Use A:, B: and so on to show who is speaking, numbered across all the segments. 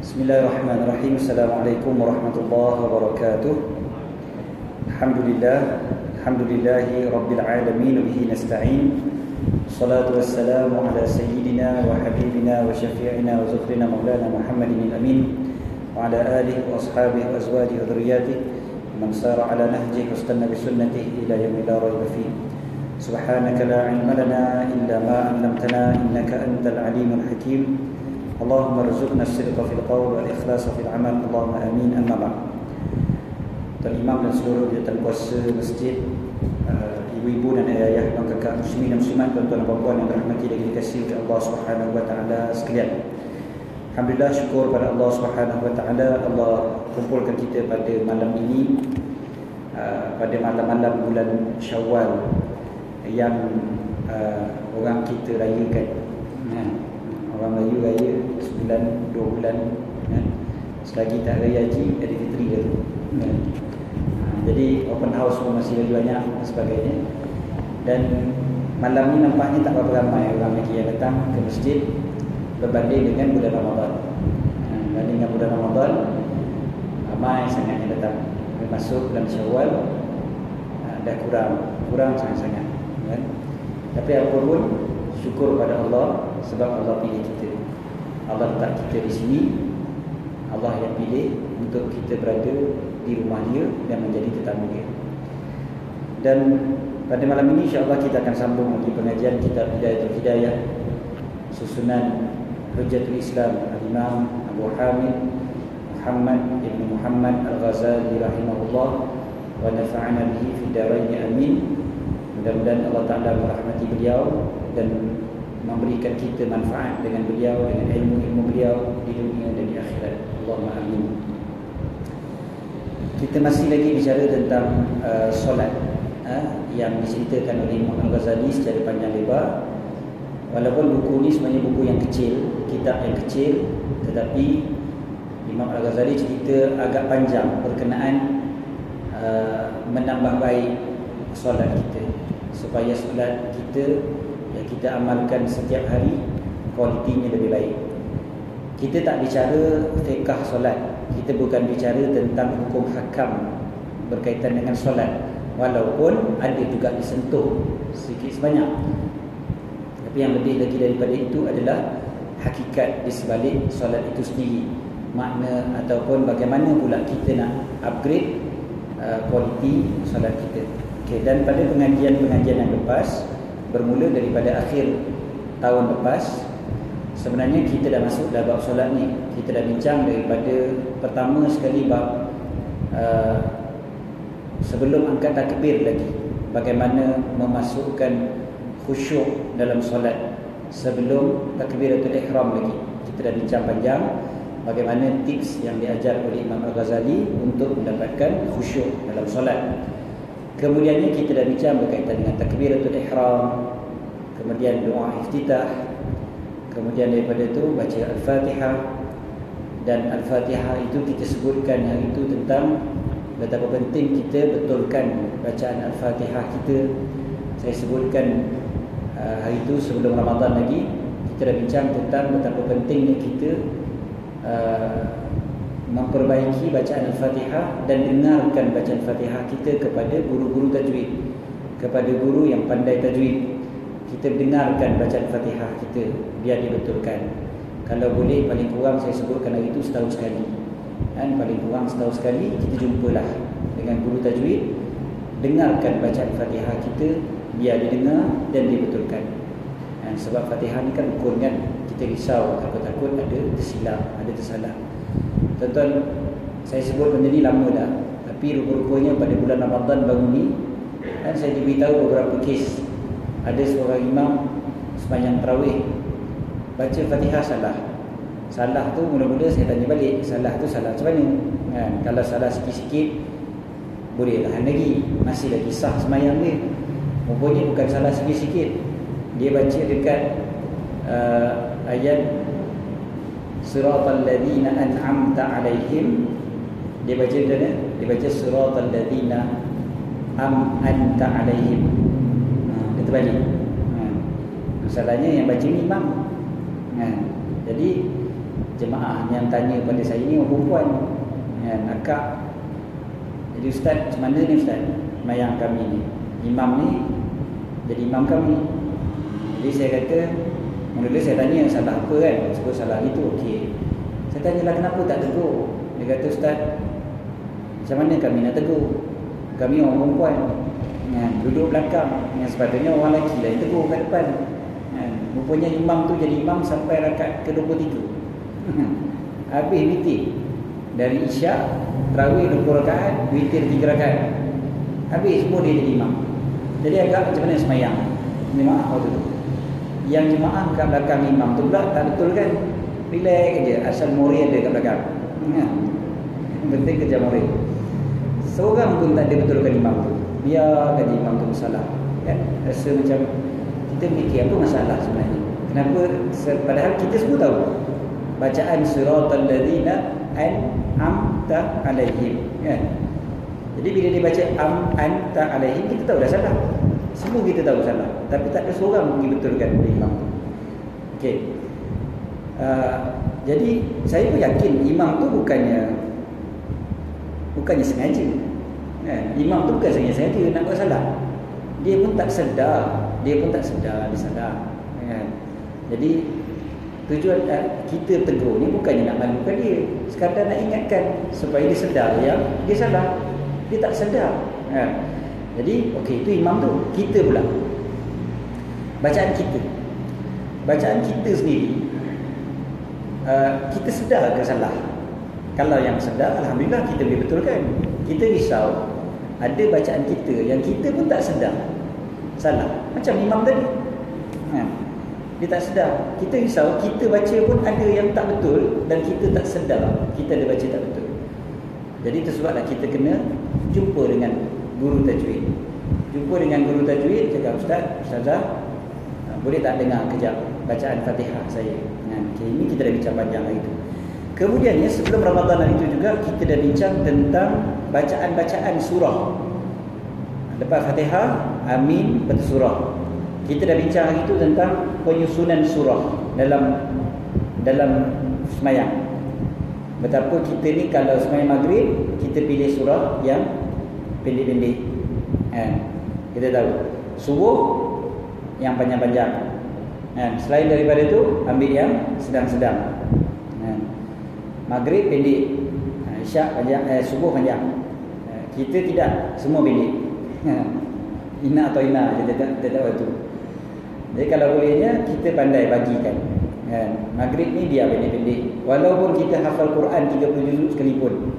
A: Bismillahirrahmanirrahim. Assalamualaikum warahmatullahi wabarakatuh. Alhamdulillahi rabbil alamin, bihi nasta'in. Salatu wassalamu ala sayyidina wa habibina wa syafi'ina wa zufrina maulana Muhammadin al-amin wa ala alihi wa ashabihi wa azwajihi wa dhurriyyatihi man sara ala nahjihi wa istanna bi sunnatihi ila yaumil la raiba fihi. Subhanaka la ilma lana illa ma 'allamtana innaka antal alimul hakim. Allahumma rzuqna as-sidqa fil qawl wal ikhlasa fil amal. Allahumma amin. Amma ba'd. Tuan Imam dan seluruh jawatan kuasa masjid, ibu-ibu dan ayah-ayah dan kakak muslimin dan muslimat, tuan-tuan dan puan-puan yang dirahmati dan dikasihi oleh Allah Subhanahu wa taala sekalian. Alhamdulillah, syukur pada Allah Subhanahu wa taala, Allah kumpulkan kita pada malam ini, pada malam-malam bulan Syawal yang orang kita rayakan. Orang Melayu raya sebulan, 2 bulan, selagi tak raya haji, ada fitri dia tu. Jadi open house pun masih lagi banyak dan sebagainya. Dan malam ni nampaknya tak berapa ramai orang lagi yang datang ke masjid berbanding dengan bulan Ramadan. Berbanding dengan bulan Ramadan, ramai sangat yang datang. Masuk bulan Syawal, dah kurang sangat-sangat, kan? Tapi apapun, syukur pada Allah sebab Allah pilih kita. Allah letak kita di sini. Allah yang pilih untuk kita berada di rumah dia dan menjadi tetamu dia. Dan pada malam ini insya-Allah kita akan sambung lagi pengajian kitab Hidayatul Hidayah, susunan Hujjatul Islam Al-Imam Abu Hamid Muhammad Ibn Muhammad Al-Ghazali rahimahullah wa nafa'ana bihi fid dharain amin. Mudah-mudahan Allah Ta'ala merahmati beliau dan memberikan kita manfaat dengan beliau, dengan ilmu-ilmu beliau di dunia dan di akhirat. Allahumma amin. Kita masih lagi bicara tentang solat yang diceritakan oleh Imam Al-Ghazali secara panjang lebar. Walaupun buku ni sebenarnya buku yang kecil, kitab yang kecil, tetapi Imam Al-Ghazali cerita agak panjang berkenaan menambah baik solat kita, supaya solat kita yang kita amalkan setiap hari kualitinya lebih baik. Kita tak bicara fiqh solat, kita bukan bicara tentang hukum hakam berkaitan dengan solat, walaupun ada juga disentuh sedikit sebanyak. Tapi yang lebih lagi daripada itu adalah hakikat di sebalik solat itu sendiri, makna ataupun bagaimana pula kita nak upgrade kualiti solat kita. Okay, dan pada pengajian-pengajian yang lepas, bermula daripada akhir tahun lepas, sebenarnya kita dah masuk dah bab solat ni. Kita dah bincang daripada pertama sekali bab sebelum angkat takbir lagi, bagaimana memasukkan khusyuk dalam solat sebelum takbiratul ihram lagi. Kita dah bincang panjang bagaimana tips yang diajar oleh Imam Al-Ghazali untuk mendapatkan khusyuk dalam solat. Kemudiannya kita dah bincang berkaitan dengan takbiratul ihram, kemudian doa iftitah, kemudian daripada itu baca Al-Fatihah. Dan Al-Fatihah itu kita sebutkan hari itu tentang betapa penting kita betulkan bacaan Al-Fatihah kita. Saya sebutkan hari itu sebelum Ramadan lagi, kita dah bincang tentang betapa pentingnya kita memperbaiki bacaan Al-Fatihah dan dengarkan bacaan Al-Fatihah kita kepada guru-guru tajwid, kepada guru yang pandai tajwid. Kita dengarkan bacaan Al-Fatihah kita biar dibetulkan. Kalau boleh paling kurang saya sebutkan hari itu setahun sekali, kan? Paling kurang setahun sekali kita jumpalah dengan guru tajwid, dengarkan bacaan Al-Fatihah kita biar didengar dan dibetulkan. Sebab Fatihah ni kan rukun, kan? Kita risau takut-takut ada tersilap, ada tersalah. Tuan-tuan, saya sebut benda ni lama dah, tapi rupa-rupanya pada bulan Ramadan baru ni, kan, saya diberitahu beberapa kes. Ada seorang imam sembahyang tarawih baca Fatihah salah. Salah tu mula-mula saya tanya balik, salah tu salah macam mana? Kan? Kalau salah sikit-sikit boleh tahan lagi, masih lagi sah sembahyang dia. Rupanya bukan salah sikit-sikit. Dia baca dekat ayat Siratal ladzina an'amta alaihim. Dia baca macam mana? Dia baca Siratal ladzina anta alaihim. Dia terbalik. Masalahnya yang baca ni imam. Jadi jemaah yang tanya pada saya ni orang perempuan kan, akak. Jadi ustaz, macam mana ni ustaz sembahyang kami ni, imam ni jadi imam kami. Jadi saya kata, mula-mula saya tanya salah apa kan, sebut salah itu okey. Saya tanyalah kenapa tak tegur. Dia kata, ustaz, macam mana kami nak tegur, kami orang perempuan kan, duduk belakang, yang sepatutnya orang lelaki lah yang tegur kat depan kan. Rupanya imam tu jadi imam sampai rakaat ke-23. Habis witir. Dari Isyak, tarawih 20 rakaat, witir 3 rakaat. Habis semua dia jadi imam. Jadi agak macam mana semayang jemaah waktu tu. Yang jemaah kat belakang imam tu pula tak betul kan. Relax je, asal mori ada kat belakang. Penting kerja mori. Seorang pun tak ada betulkan imam tu. Biarkan imam tu bersalah kan. Rasa macam kita fikir apa masalah sebenarnya. Kenapa? Padahal kita semua tahu bacaan siratal ladzina an'amta alaihim kan. Jadi bila dia baca anta alaihim, kita tahu dah salah. Semua kita tahu salah, tapi tak ada seorang pergi betulkan oleh imam tu. Okey. Jadi saya pun yakin imam tu bukannya sengaja kan? Imam tu bukan sengaja nak buat salah. Dia pun tak sedar dia salah kan? Jadi tujuan kita tegur ni bukannya nak malukan dia, sekadar nak ingatkan supaya dia sedar yang dia salah. Dia tak sedar kan? Jadi okey, itu imam tu. Kita pula bacaan kita sendiri, kita sedar ke salah? Kalau yang sedar, alhamdulillah kita boleh betulkan. Kita risau ada bacaan kita yang kita pun tak sedar salah, macam imam tadi kan? Dia tak sedar. Kita risau kita baca pun ada yang tak betul dan kita tak sedar kita ada baca tak betul. Jadi itu sebablah kita kena jumpa dengan guru tajwid. Cakap, ustazah, boleh tak dengar kejap bacaan Fatihah saya kan? Okay, ini kita dah bincang panjang hari itu. Kemudiannya sebelum Ramadan hari itu juga kita dah bincang tentang bacaan-bacaan surah. Lepas Fatihah, amin, lepas surah. Kita dah bincang hari itu tentang penyusunan surah dalam semayang. Betapa kita ni kalau semayang maghrib, kita pilih surah yang pendek-pendek kan? Kita tahu subuh yang panjang-panjang kan? Selain daripada itu, ambil yang sedang-sedang kan? Maghrib pendek, Isyak panjang, subuh panjang. Kita tidak, semua pendek. Ina atau ina je, tak tahu tu. Jadi kalau bolehnya kita pandai bagikan kan? Maghrib ni biar pendek-pendek. Walaupun kita hafal Quran 30 juzuk sekalipun,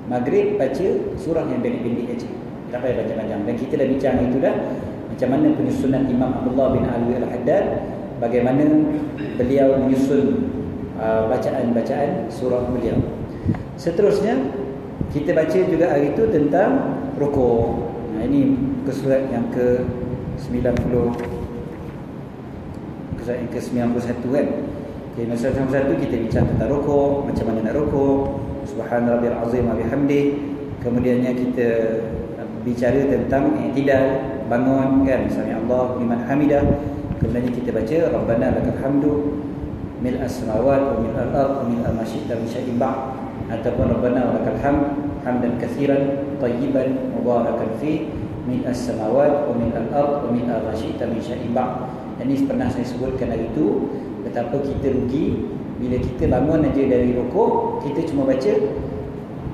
A: maghrib baca surah yang pendek-pendek aja, tak payah panjang-panjang. Dan kita dah bincang itu dah, macam mana penyusunan Imam Abdullah bin Alwi Al-Haddad, bagaimana beliau menyusun bacaan-bacaan surah beliau. Seterusnya kita baca juga hari itu tentang rukuk. Nah, ini ke surat yang ke-90, surat yang ke-91 kan. Okay, masa 91 kita bincang tentang rukuk, macam mana nak rukuk, subhana rabbiyal azim wa bihamdih. Kemudiannya kita bicara tentang i'tidal, bangun kan, sami Allah liman hamidah. Kemudiannya kita baca rabbana lakal hamdu mil'as samawati wa mil'al ardh wa mil'a ma syi'ta min syai'in ba'd, ataupun rabbana lakal hamd hamdan katsiran thayyiban mubarakan fi mil'as samawati wa mil'al ardh wa mil'a ma syi'ta min syai'in ba'd. Ini pernah saya sebutkan hari itu, betapa kita rugi bila kita bangun aja dari rukuk, kita cuma baca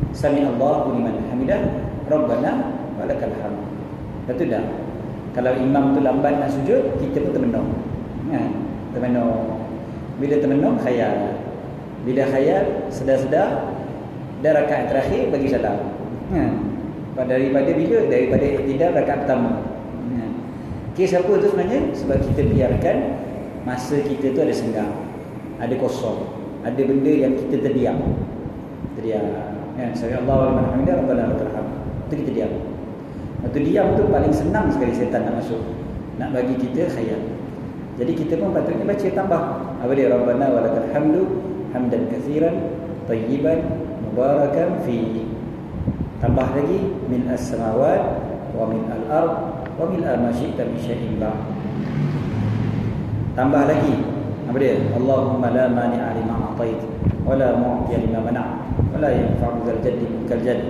A: sami Allahu liman hamidah rabbana walakal hamd. Betul tak? Kalau imam tu lambat nak sujud, kita pun termenung kan? Termenung. Bila termenung, khayal. Bila khayal, sedar-sedar, dah rakaat terakhir bagi salam daripada bila? Daripada i'tidal rakaat pertama. Kes apa tu sebenarnya? Sebab kita biarkan masa kita tu ada senggang, ada kosong, ada benda yang kita terdiam kan? Sami Allahu liman hamidah rabbana lakal hamd. Itu kita diam. Waktu diam tu paling senang sekali setan nak masuk, nak bagi kita khayal. Jadi kita pun patutnya baca tambah apa dia, rabbana walakal hamdu hamdan katsiran thayyiban mubarakan fi. Tambah lagi min as-samawat wa min al-ard wa min ma syi'ta min syai'in ba'd. Tambah lagi Apa dia? Allahumma la mani'a lima a'tait wa la mu'tiya lima mana' wa la yanfa'u dzal jaddi minkal jadd.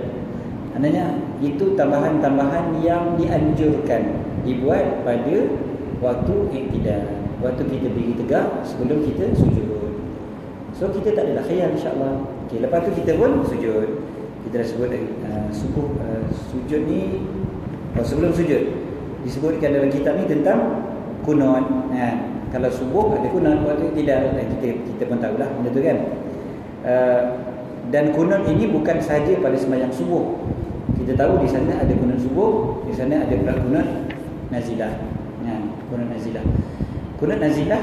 A: Maknanya itu tambahan-tambahan yang dianjurkan dibuat pada waktu iktidal, waktu kita berdiri tegak sebelum kita sujud. So kita tak adalah khayal, insya-Allah. Okey, lepas tu kita pun sujud. Kita dah sebut sujud ni sebelum sujud disebutkan dalam kitab ni tentang kunut. Kalau subuh ada kunut, waktu tidak, kita pun tahulah benda tu kan. Dan kunut ini bukan sahaja pada sembahyang subuh. Kita tahu di sana ada kunut subuh, di sana ada pula kunut nazilah. Kunut nazilah. Kunut nazilah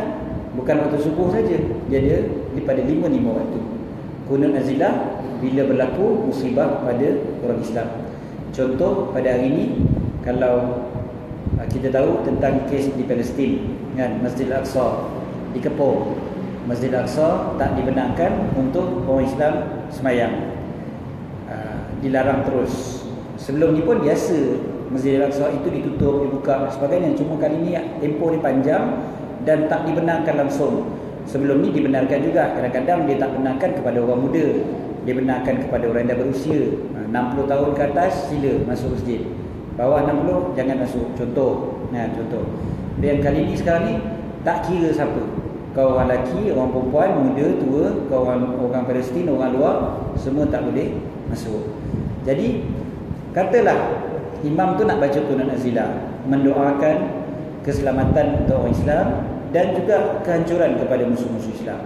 A: bukan waktu subuh saja, dia ada daripada 5 waktu. Kunut nazilah bila berlaku musibah pada orang Islam. Contoh pada hari ini, kalau kita tahu tentang kes di Palestin kan, Masjid Al-Aqsa dikepung. Masjid Al-Aqsa tak dibenarkan untuk orang Islam sembahyang, dilarang terus. Sebelum ni pun biasa Masjid Al-Aqsa itu ditutup, dibuka dan sebagainya. Cuma kali ni tempoh dia panjang dan tak dibenarkan langsung. Sebelum ni dibenarkan juga. Kadang-kadang dia tak benarkan kepada orang muda, dia benarkan kepada orang yang dah berusia 60 tahun ke atas sila masuk masjid, bawah 60 jangan masuk. Contoh. Dan kali ni sekarang ni tak kira siapa, kau orang lelaki, orang perempuan, muda, tua, kau orang Palestin, orang luar, semua tak boleh masuk. Jadi katalah imam tu nak baca kunut nazilah, mendoakan keselamatan untuk orang Islam dan juga kehancuran kepada musuh-musuh Islam.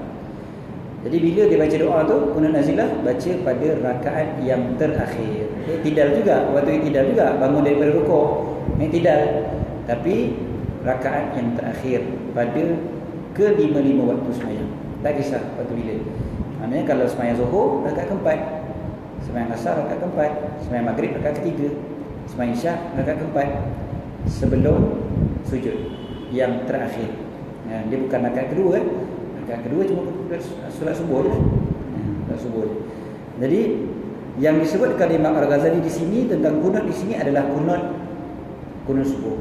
A: Jadi bila dia baca doa tu, kunut nazilah, baca pada rakaat yang terakhir. Iktidal juga, waktu iktidal juga, bangun daripada rukuk, iktidal, tapi rakaat yang terakhir pada ke-5 waktu sembahyang. Tak kisah waktu bila. Maknanya kalau sembahyang Zuhur rakaat keempat, sembahyang Asar rakaat keempat, sembahyang Maghrib rakaat ketiga, sembahyang Isyak rakaat keempat sebelum sujud yang terakhir. Dia bukan rakaat kedua kan. Rakaat kedua cuma solat subuh je. Solat subuh je. Jadi yang disebutkan Imam Al-Ghazali di sini tentang kunut di sini adalah kunut subuh.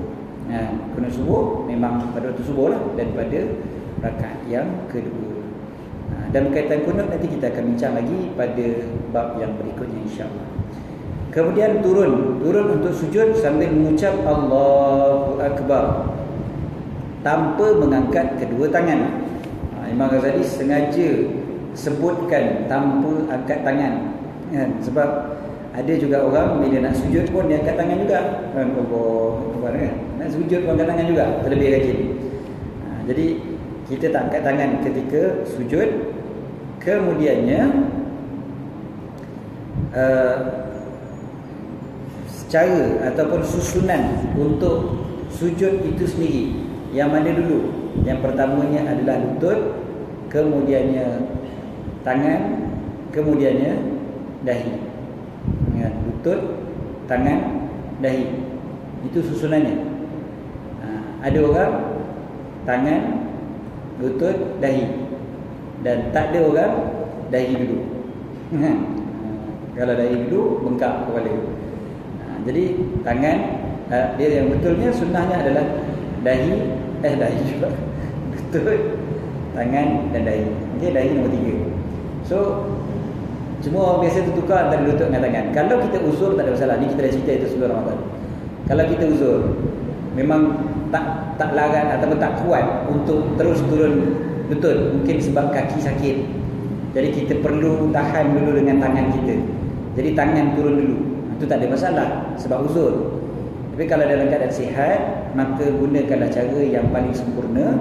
A: Kunut subuh memang pada waktu subuh lah, dan pada rakaat yang kedua. Dan berkaitan kunut nanti kita akan bincang lagi pada bab yang berikutnya, insya-Allah. Kemudian turun untuk sujud sambil mengucap Allahu Akbar tanpa mengangkat kedua tangan. Imam Ghazali sengaja sebutkan tanpa angkat tangan kan? Sebab ada juga orang bila nak sujud pun dia angkat tangan juga kan, kan? Nak sujud pun angkat tangan juga, terlebih rajin. Jadi kita tak angkat tangan ketika sujud. Kemudiannya cara ataupun susunan untuk sujud itu sendiri, yang mana dulu? Yang pertamanya adalah lutut, kemudiannya tangan, kemudiannya dahi. Lutut, tangan, dahi. Itu susunannya. Ada orang tangan, lutut, dahi, dan tak ada orang dahi dulu. Kalau dahi dulu bengkak kepala. Jadi tangan, dia yang betulnya sunnahnya adalah dahi juga, lutut, tangan dan dahi. Okay, dahi nombor 3. So semua orang biasa tertukar antara lutut dengan tangan. Kalau kita uzur tak ada masalah. Ni kita dah cerita itu sebelum Ramadan. Kalau kita uzur, memang tak larat ataupun tak kuat untuk terus turun lutut, mungkin sebab kaki sakit, jadi kita perlu tahan dulu dengan tangan kita. Jadi tangan turun dulu, itu tak ada masalah sebab uzur. Tapi kalau dalam keadaan sihat, maka gunakanlah cara yang paling sempurna,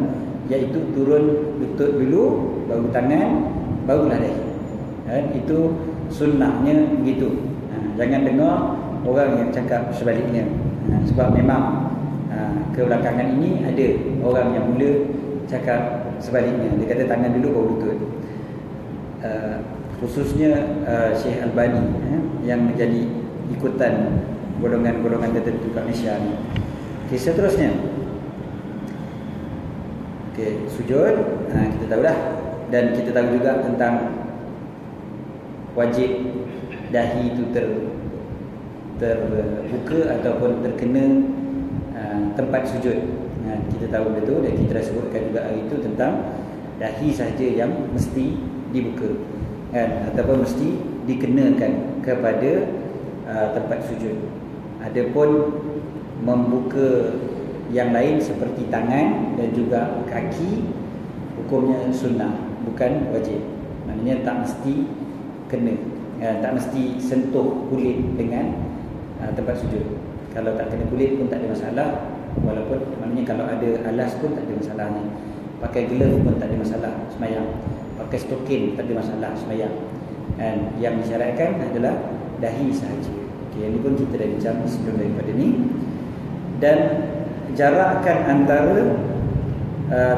A: iaitu turun lutut dulu, baru tangan, barulah dahi. Itu sunnahnya begitu. Jangan dengar orang yang cakap sebaliknya. Sebab memang kebelakangan ini ada orang yang mula cakap sebaliknya. Dia kata tangan dulu baru lutut. Khususnya Syekh Albani yang menjadi ikutan golongan-golongan tertentu kat Malaysia ni. Okey, seterusnya. Okey, sujud, kita tahu dah. Dan kita tahu juga tentang wajib dahi itu terbuka ataupun terkena tempat sujud. Kita tahu betul, dan kita dah sebutkan juga hari itu tentang dahi saja yang mesti dibuka, kan, ataupun mesti dikenakan kepada tempat sujud. Adapun membuka yang lain seperti tangan dan juga kaki, hukumnya sunnah, bukan wajib. Maknanya tak mesti kena, tak mesti sentuh kulit dengan tempat sujud. Kalau tak kena kulit pun tak ada masalah, walaupun maknanya kalau ada alas pun tak ada masalahnya. Pakai glove pun tak ada masalah sembahyang. Pakai stokin tak ada masalah sembahyang. Dan yang disyaratkan adalah dahi sahaja. Okey, ini pun kita dah bincang sebelum daripada ni. Dan jarakkan antara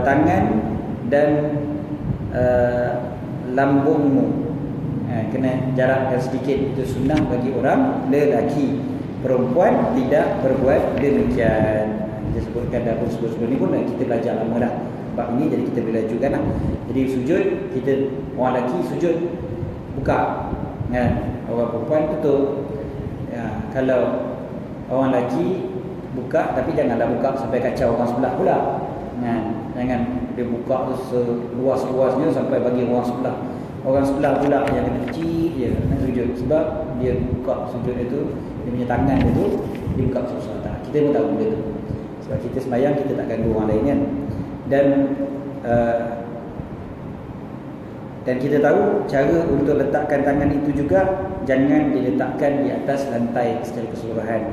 A: tangan dan lambungmu, kena jarakkan sedikit. Itu sunnah bagi orang lelaki. Perempuan tidak berbuat demikian. Kita sebutkan dah pun sebelum ni pun kita belajar lama dah bab ini, jadi kita boleh ajukan lah. Jadi sujud, kita orang lelaki sujud buka, kan? Orang perempuan tutup. Ya, kalau orang lelaki buka, tapi janganlah buka sampai kacau orang sebelah pula, kan? Jangan dia buka tu seluas-luasnya sampai bagi orang sebelah. Orang sebelah pula yang kena kecil je nak sujud, sebab dia buka sujud itu, dia punya tangan itu dia buka susah. Kita pun tahu benda tu, sebab kita sembahyang kita tak ganggu orang lain, kan. Dan kita tahu cara untuk letakkan tangan itu juga jangan diletakkan di atas lantai secara keseluruhan,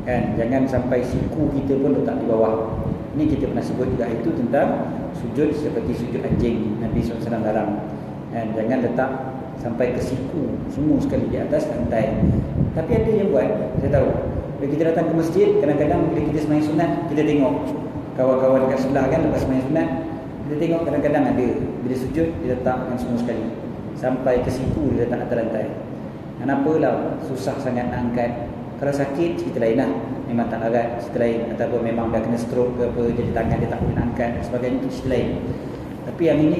A: kan. Jangan sampai siku kita pun letak di bawah. Ini kita pernah sebut juga, itu tentang sujud seperti sujud anjing. Nabi SAW larang, kan. Jangan letak sampai ke siku semua sekali di atas lantai. Tapi ada yang buat, saya tahu. Bila kita datang ke masjid, kadang-kadang bila kita sembahyang sunat, kita tengok kawan-kawan dekat sebelah, kan, lepas sembahyang sunat, kita tengok kadang-kadang ada bila sujud dia letakkan semua sekali sampai ke siku, dia letak atas lantai. Kenapalah susah sangat nak angkat? Kalau sakit cerita lain lah, memang tak larat, cerita lain. Ataupun memang dah kena stroke ke apa, jadi tangan dia tak boleh nak angkat dan sebagainya, itu cerita lain. Tapi yang ini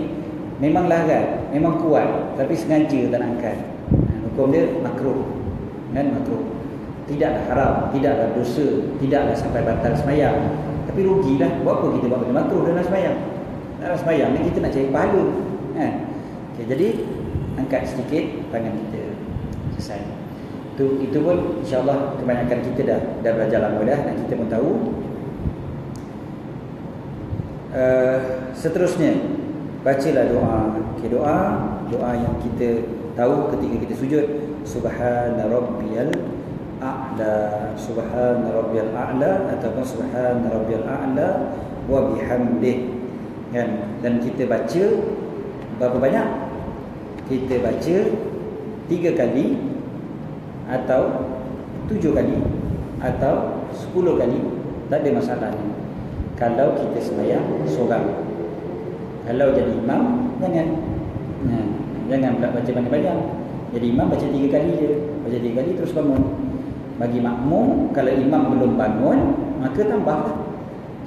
A: memang larat, memang kuat, tapi sengaja tak nak angkat. Hukum dia makruh, kan, makruh. Tidaklah haram, tidaklah dosa, tidaklah sampai batal sembahyang. Tapi rugilah, buat apa kita buat benda makruh dalam sembahyang? Dalam sembahyang ni kita nak cari pahala, kan. Okay, jadi angkat sedikit tangan kita, selesai. Itu pun insya-Allah kebanyakan kita dah belajar lama dah, dan kita pun tahu. Seterusnya bacalah doa. Okay, doa yang kita tahu ketika kita sujud. Subhana rabbiyal a'la, subhana rabbiyal a'la, ataupun subhana rabbiyal a'la wa bihamdih, kan. Dan kita baca berapa banyak? Kita baca 3 kali atau 7 kali atau 10 kali, tak ada masalahnya. Kalau kita sembahyang seorang. Kalau jadi imam, jangan pula baca banyak-banyak. Jadi imam baca 3 kali je, baca 3 kali terus bangun. Bagi makmum, kalau imam belum bangun, maka tambahlah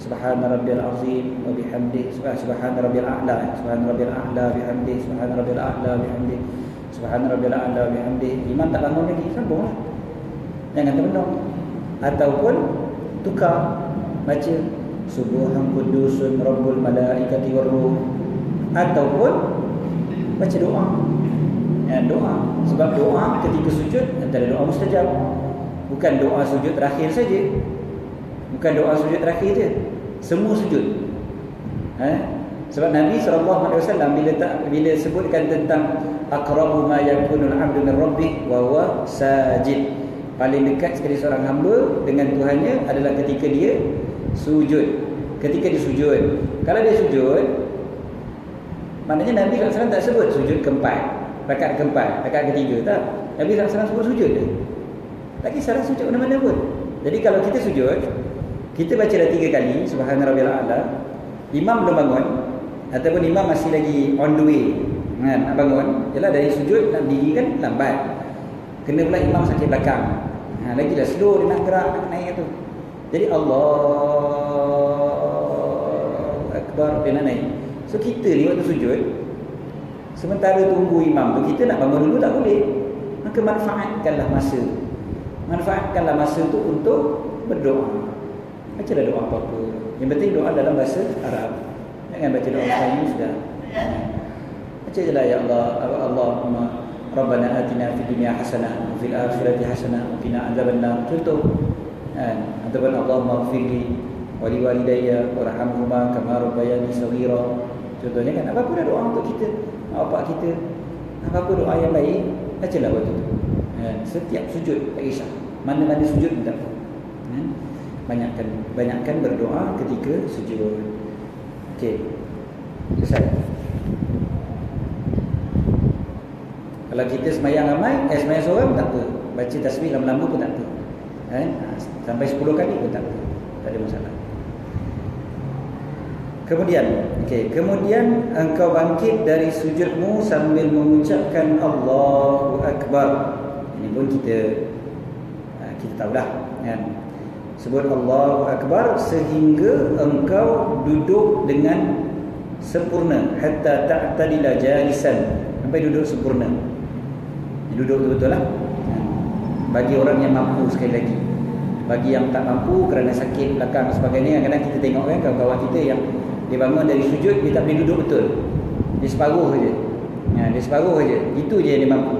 A: subhana rabbiyal azim wa bihamdihi, subhana rabbiyal a'la, subhana rabbiyal a'la bihamdihi, subhana rabbiyal a'la bihamdihi, subhana rabbiyal a'la bihamdihi. Imam tak bangun lagi, sambunglah, jangan termenung. Ataupun tukar, baca subhan qudusun rabbul malaikati warruh, ataupun baca doa. Doa, sebab doa ketika sujud antara doa mustajab. Bukan doa sujud terakhir saja, bukan doa sujud terakhir je, semua sujud. Sebab Nabi SAW bila sebutkan tentang aqrabu ma yakunul 'abdu min rabbih wa huwa sajid, paling dekat sekali seorang hamba dengan Tuhannya adalah ketika dia sujud. Ketika dia sujud, kalau dia sujud, maknanya Nabi SAW tak sebut sujud keempat, rakaat keempat, rakaat ketiga, tak. Nabi SAW sebut sujud je. Tak kisahlah sujud mana-mana pun. Jadi kalau kita sujud, kita baca dah 3 kali subhana rabbiyal a'la, imam belum bangun ataupun imam masih lagi on the way, nak bangun, yalah dari sujud nak diri kan lambat, kena pula imam sakit belakang, lagi dah slow dia nak gerak, nak naik tu. Jadi Allahu Akbar, dia nak naik. So kita ni waktu sujud, sementara tunggu imam tu, kita nak bangun dulu tak boleh. Maka manfaatkanlah masa tu untuk berdoa. Bacalah doa apa-apa. Yang penting doa dalam bahasa Arab. Jangan baca doa Melayu sudah. Baca je lah, ya Allah, Allahumma Rabbana atina fid dunya hasanah wa fil akhirati hasanah wa qina adzabannar. Contoh ataupun Allahumma ighfirli wa li walidayya warhamhuma kama rabbayani shaghira. Contohnya kan, apa-apa doa untuk kita, bapak kita, apa-apa doa yang baik, bacalah waktu tu. Setiap sujud, tak kisah mana-mana sujud pun tak apa. Banyakkan berdoa ketika sujud. Okey, selesai. Kalau kita semayang ramai, semayang seorang pun tak apa, baca tasbih lama-lama pun tak apa, sampai 10 kali pun tak apa, tak ada masalah. Kemudian engkau bangkit dari sujudmu sambil mengucapkan Allahu Akbar. Ini pun kita tahulah, kan? Sebut Allahu Akbar sehingga engkau duduk dengan sempurna, hatta ta'tadila jalisan, sampai duduk sempurna. Duduk betul-betul lah. Bagi orang yang mampu, sekali lagi. Bagi yang tak mampu kerana sakit belakang sebagainya, kadang-kadang kita tengok kan kawan-kawan kita yang dia bangun dari sujud, dia tak boleh duduk betul. Dia separuh saja. Dia separuh saja. Itu je yang dia mampu.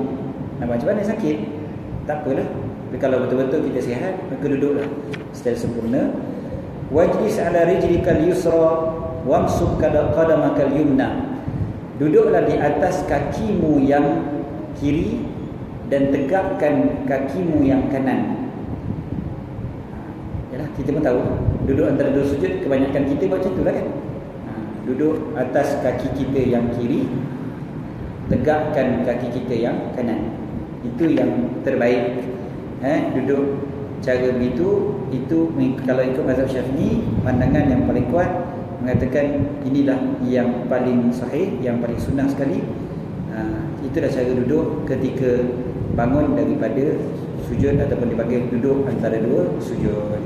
A: Macam mana sakit? Tak apalah. Tapi kalau betul-betul kita sihat, maka duduklah secara sempurna. Wajlis ala rijlikal yusra wamsuk qadamakal yumna. Duduklah di atas kakimu yang kiri dan tegakkan kakimu yang kanan. Yalah, kita pun tahu duduk antara dua sujud, kebanyakan kita buat macam itulah kan. Duduk atas kaki kita yang kiri, tegakkan kaki kita yang kanan. Itu yang terbaik. Duduk cara begitu, itu kalau ikut mazhab Syafi'i, pandangan yang paling kuat mengatakan inilah yang paling sahih, yang paling sunnah sekali. Itulah cara duduk ketika bangun daripada sujud, ataupun dipanggil duduk antara dua sujud.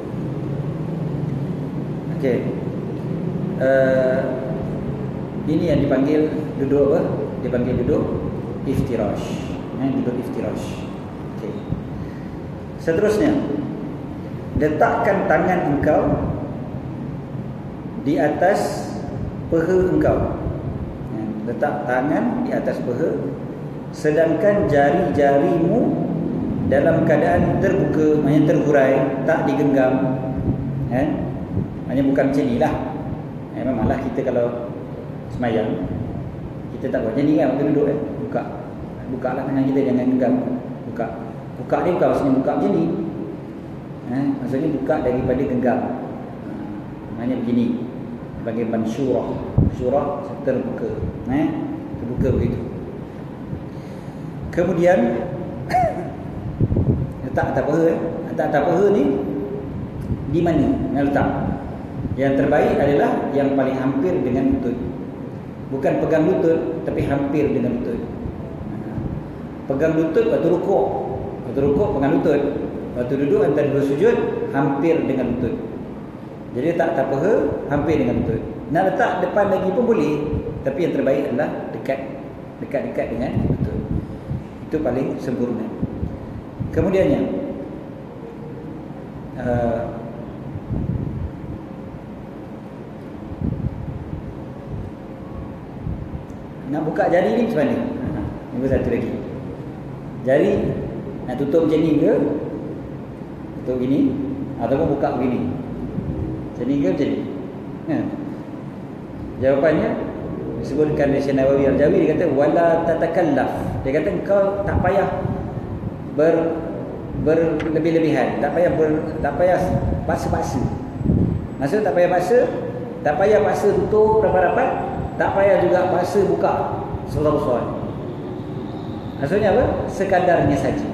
A: Okey. Ini yang dipanggil duduk apa? Dipanggil duduk iftirash. Duduk iftirash. Okey. Seterusnya, letakkan tangan engkau di atas peha engkau. Letak tangan di atas peha, sedangkan jari-jarimu dalam keadaan terbuka, maksudnya terhurai, tak digenggam. Maksudnya bukan macam ni lah. Memanglah kita kalau semayang, kita tak buat macam ni kan, kita duduk buka lah tangan kita, jangan genggam. Buka ni bukan maksudnya buka macam ni. Maksudnya buka daripada genggam. Maksudnya begini, bagi mansyurah. Mansyurah terbuka. Terbuka begitu. Kemudian letak atas peha. Letak atas peha ni di mana nak letak? Yang terbaik adalah yang paling hampir dengan lutut. Bukan pegang lutut, tapi hampir dengan lutut. Pegang lutut waktu rukuk. Waktu rukuk pegang lutut. Waktu duduk antara dua sujud, hampir dengan lutut. Jadi letak atas peha, hampir dengan lutut. Nak letak depan lagi pun boleh, tapi yang terbaik adalah dekat-dekat dengan lutut. Itu paling sempurna. Kemudiannya, nak buka jari ni macam mana? Nombor satu lagi. Jari nak tutup macam ni ke? Tutup gini, ataupun buka begini? Macam ni ke macam ni? Jawapannya disebutkan oleh Syekh Nawawi Al-Jawi, dia kata wala tatakallaf. Dia kata engkau tak payah berlebih-lebihan, tak payah paksa-paksa. Maksud tak payah paksa, tak payah paksa tutup rapat-rapat, tak payah juga paksa buka sebesar-besar. Maksudnya apa? Sekadarnya saja.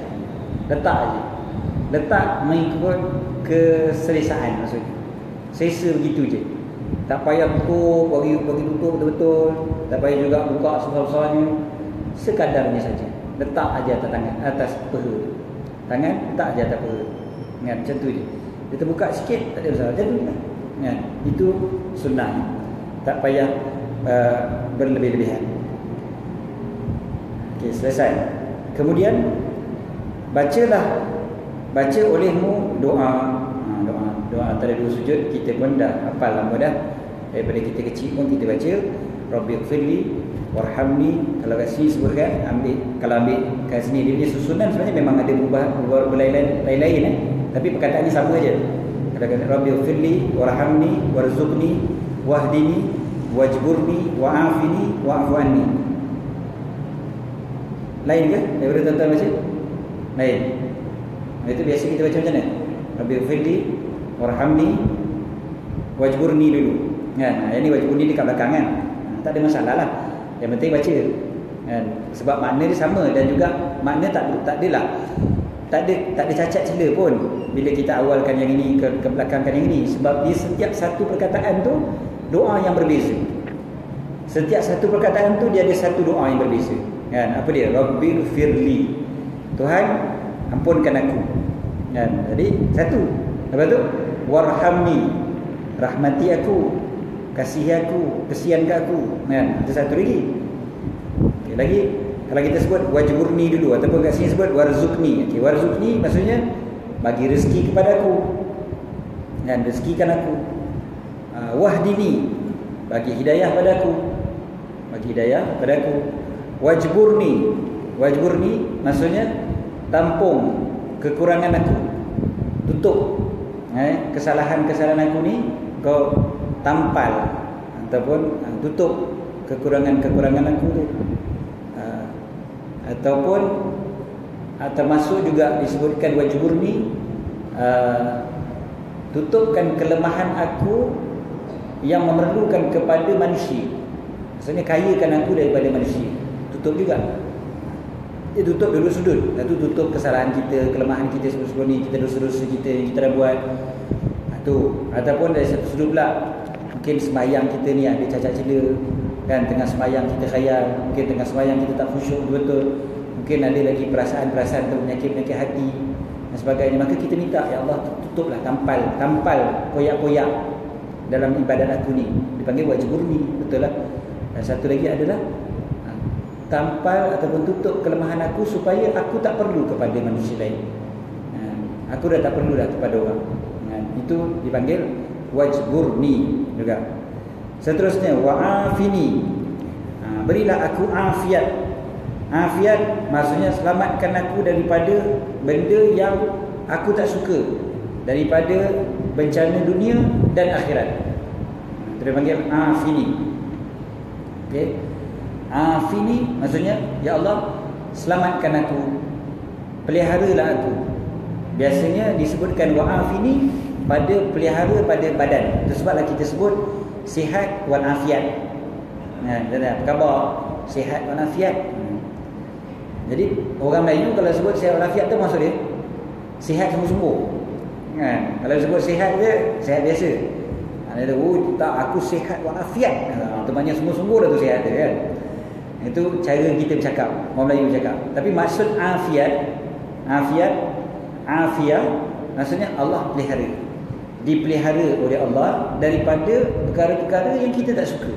A: Letak aja. Letak mengikut keselesaan maksudnya. Selesa begitu je. Tak payah tutup, bagi tutup betul-betul. Tak payah juga buka sebesar-besarnya. Sekadarnya saja. Letak aja atas tangan, atas peha. Tangan letak aja atas peha. Ingat macam tu je. Dia terbuka sikit, tak ada masalah. Macam tu je. Ingat, itu sunnah. Tak payah berlebih-lebihan. Okey, selesai. Kemudian baca olehmu doa antara dua sujud. Kita pun dah hafal lama dah, daripada kita kecil pun kita baca Rabbighfirli warhamni. Kalau kat sini sebutkan, kalau ambil kat sini dia punya susunan sebenarnya memang ada berlain-lain tapi perkataannya sama aja. Kalau kata Rabbighfirli warhamni warzuqni wahdini wajburni wa'afini wa'fu anni. Lain ke daripada tuan-tuan baca? Lain. Itu biasa kita baca macam mana? Rabbighfirli warhamni wajburni dulu kan. Yang ni wajburni dekat belakang kan. Tak ada masalah lah. Yang penting baca kan. Sebab makna dia sama dan juga makna tak ada cacat cela pun bila kita awalkan yang ini ke belakangkan yang ini. Sebab di setiap satu perkataan tu doa yang berbeza. Setiap satu perkataan tu dia ada satu doa yang berbeza kan. Apa dia? Rabbighfirli, Tuhan ampunkan aku kan. Jadi satu. Lepas tu warhamni, rahmati aku, kasihi aku, kesian ke aku kan. Ada satu lagi. Okay, lagi kalau kita sebut wajburni dulu ataupun kat sini sebut warzuqni. Okey, warzuqni maksudnya bagi rezeki kepada aku dan rezekikan aku. Wahdini, bagi hidayah pada aku, bagi hidayah pada aku. Wajburni, wajburni maksudnya tampung kekurangan aku, tutup kesalahan-kesalahan aku ni kau tampal ataupun tutup kekurangan-kekurangan aku tu. Ataupun termasuk juga disebutkan wajburni, tutupkan kelemahan aku yang memerlukan kepada manusia. Maksudnya kayakan aku daripada manusia. Tutup juga. Dia tutup dulu sudut. Lepas tu tutup kesalahan kita, kelemahan kita sebelum ni, kita dosa-dosa kita yang kita dah buat. Tu. Ataupun dari satu sudut pula, mungkin sembahyang kita ni ada cacat cela kan. Tengah sembahyang kita khayal, mungkin tengah sembahyang kita tak khusyuk betul-betul, mungkin ada lagi perasaan-perasaan atau penyakit-penyakit hati dan sebagainya. Maka kita minta, ya Allah, tutuplah, tampal koyak-koyak dalam ibadat aku ni. Dipanggil wajburni, betul lah. Dan satu lagi adalah tampal ataupun tutup kelemahan aku supaya aku tak perlu kepada manusia lain. Aku dah tak perlu dah kepada orang. Itu dipanggil wajburni juga. Seterusnya wa'afini, berilah aku afiat. Afiat maksudnya selamatkan aku daripada benda yang aku tak suka, daripada bencana dunia dan akhirat. Itu dipanggil afini. Okey. Afini maksudnya, ya Allah, selamatkan aku, peliharalah aku. Biasanya disebutkan wa'afini pada pelihara pada badan. Itu sebablah kita sebut sihat wal afiat. Apa khabar? Sihat wal afiat. Jadi orang Melayu kalau sebut sihat wal afiat tu maksud dia sihat sungguh-sungguh. Kalau sebut sihat je, sihat biasa. Dia kata, tak, aku sihat wal afiat. Itu maknanya sungguh-sungguh dah tu sihat dia kan. Itu cara kita bercakap, orang Melayu bercakap. Tapi maksud afiat maksudnya Allah pelihara. Dipelihara oleh Allah daripada perkara-perkara yang kita tak suka,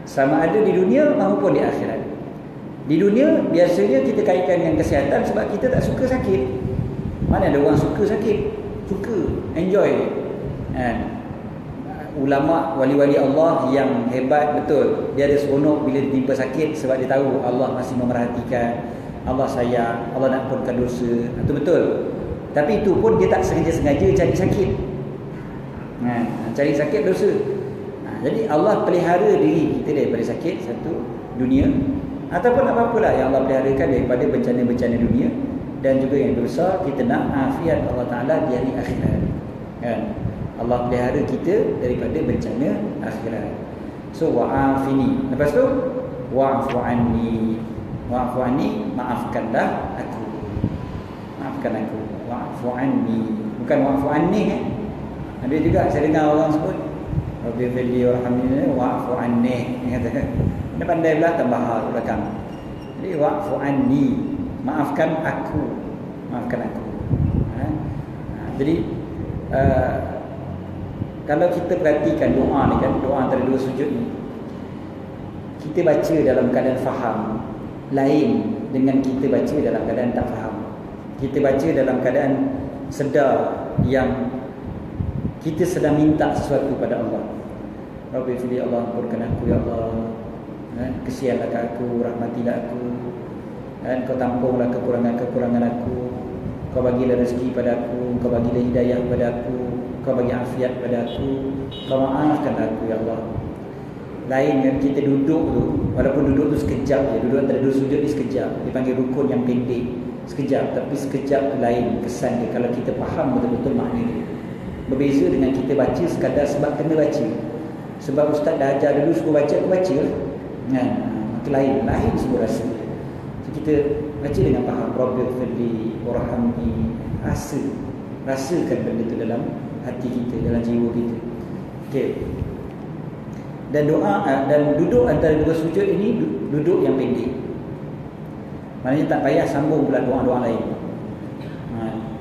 A: sama ada di dunia maupun di akhirat. Di dunia biasanya kita kaitkan dengan kesihatan sebab kita tak suka sakit. Mana ada orang suka sakit? Suka, enjoy. Ulama, wali-wali Allah yang hebat betul, dia ada seronok bila ditimpa sakit sebab dia tahu Allah masih memerhatikan, Allah sayang, Allah nak ampunkan dosa. Itu betul. Tapi itu pun dia tak sengaja-sengaja cari sakit. Cari sakit dosa. Jadi Allah pelihara diri kita daripada sakit, satu, dunia, ataupun apa-apalah yang Allah peliharakan daripada bencana-bencana dunia. Dan juga yang dosa, kita nak afiat Allah Ta'ala di hari akhirat kan? Allah pelihara kita daripada bencana akhirat. So wa'afini. Lepas tu wa'fu anni. Wa'fu anni, maafkanlah aku. Maafkan aku. Wa'fu anni, bukan wa'fu anni. Ada juga saya dengar orang sebut Rabbighfirli warhamni, wa'fu anni. Dia pandai pula tambah hal belakang. Jadi wa'fu anni, maafkan aku. Maafkan aku. Jadi kalau kita perhatikan doa ni kan, doa antara dua sujud ni, kita baca dalam keadaan faham lain dengan kita baca dalam keadaan tak faham. Kita baca dalam keadaan sedar yang kita sedang minta sesuatu pada Allah. Rabbi fili, Allah ampunkan aku ya Allah, kesianlah ke aku, rahmatilah aku, kau tampunglah kekurangan-kekurangan aku, kau bagilah rezeki pada aku, kau bagilah hidayah pada aku, kau bagi afiat pada aku, kau maafkan aku ya Allah. Lain yang kita duduk tu, walaupun duduk tu sekejap je, duduk antara dua sujud ni sekejap, dipanggil rukun yang pendek, sekejap, tapi sekejap lain kesan dia kalau kita faham betul-betul makna dia. Berbeza dengan kita baca sekadar sebab kena baca. Sebab ustaz dah ajar dulu suruh baca, aku baca lah. Maka lain semua rasa. So, kita baca dengan faham, Rabbi firli warhamni, rasakan benda tu dalam hati kita, dalam jiwa kita. Okey. Dan doa dan duduk antara dua sujud ini duduk yang pendek. Maknanya tak payah sambung pula doa-doa lain.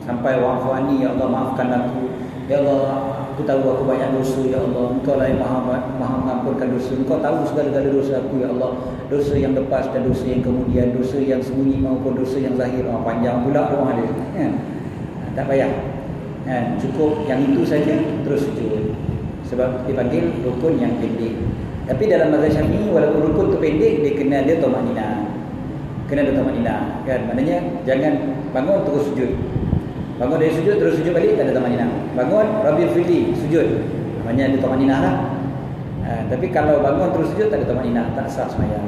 A: Sampai wa'fu anni, ya Allah maafkan aku. Ya Allah, aku tahu aku banyak dosa ya Allah. Engkau lah yang maha mengampunkan dosa. Engkau tahu segala-gala dosa aku ya Allah. Dosa yang lepas dan dosa yang kemudian, dosa yang sembunyi maupun dosa yang zahir. Panjang pula doa dia. Tak payah. Cukup yang itu saja terus sujud. Sebab dipanggil rukun yang pendek. Tapi dalam mazhab Syafi'i, walaupun rukun tu pendek, dia kena ada tumaninah. Kena ada tumaninah, kan? Maknanya jangan bangun terus sujud. Bangun dari sujud terus sujud balik, tak ada tumaninah. Bangun Rabbi firli, sujud. Maknanya ada tumaninah lah. Tapi kalau bangun terus sujud tak ada tumaninah, tak sah sembahyang.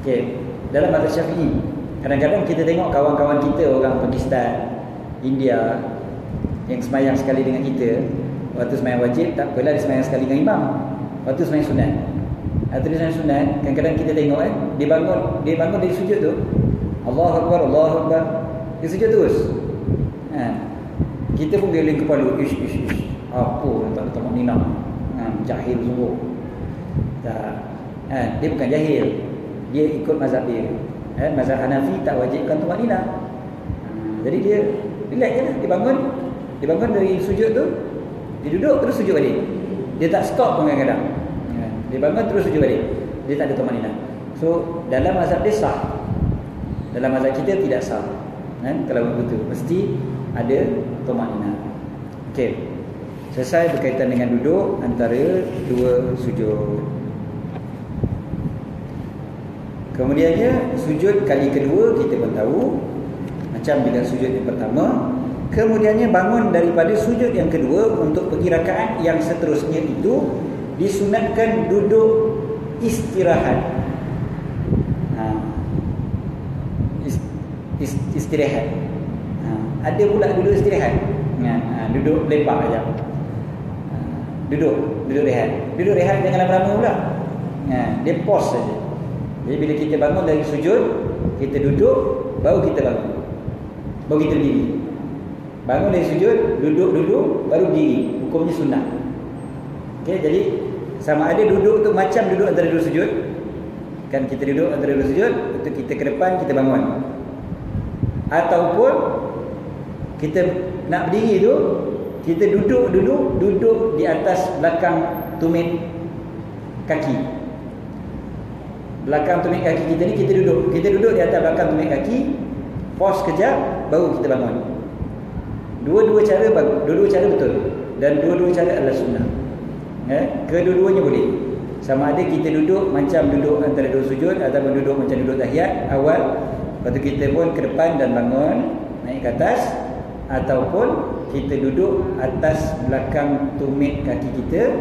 A: Okey, dalam mazhab Syafi'i, kadang-kadang kita tengok kawan-kawan kita orang Pakistan, India yang sembahyang sekali dengan kita. Waktu sembahyang wajib tak apalah, dia sembahyang sekali dengan imam. Waktu sembahyang sunat, atau dia sembahyang sunat, kadang-kadang kita tengok dia bangun dari sujud tu, Allahu Akbar, Allahu Akbar, dia sujud terus. Kita pun geleng kepala, ish apa tak ada tumaninah. Jahil sungguh. Dia bukan jahil, dia ikut mazhab dia. Mazhab Hanafi tak wajibkan tumaninah. Jadi dia relax je lah. Dia bangun dari sujud tu, dia duduk terus sujud balik. Dia tak stop pun kadang-kadang. Dia bangun terus sujud balik. Dia tak ada tumaninah. So dalam mazhab dia sah. Dalam mazhab kita tidak sah. Kalau begitu mesti ada tumaninah. Okey. Selesai berkaitan dengan duduk antara dua sujud. Kemudiannya sujud kali kedua kita pun tahu macam dengan sujud yang pertama. Kemudiannya bangun daripada sujud yang kedua untuk pergi rakaat yang seterusnya itu disunatkan duduk istirahat. Istirahat. Ada pula duduk istirahat. Duduk lepak aja. Duduk rehat. Duduk rehat jangan lama-lama pula. Dia pause saja. Jadi bila kita bangun dari sujud, kita duduk, baru kita bangun. Baru kita berdiri. Bangun dari sujud, duduk, baru berdiri. Hukumnya sunat. Okey, jadi sama ada duduk tu macam duduk antara dua sujud. Kan kita duduk antara dua sujud, itu kita ke depan, kita bangun. Ataupun kita nak berdiri tu, kita duduk dulu, duduk di atas belakang tumit kaki. Belakang tumit kaki kita ni kita duduk di atas belakang tumit kaki, pause kejap, baru kita bangun. Dua-dua cara betul, dan dua-dua cara adalah sunnah. Kedua-duanya boleh. Sama ada kita duduk macam duduk antara dua sujud, ataupun duduk macam duduk tahiyat awal, lepas tu kita pun ke depan dan bangun naik ke atas, ataupun kita duduk atas belakang tumit kaki kita,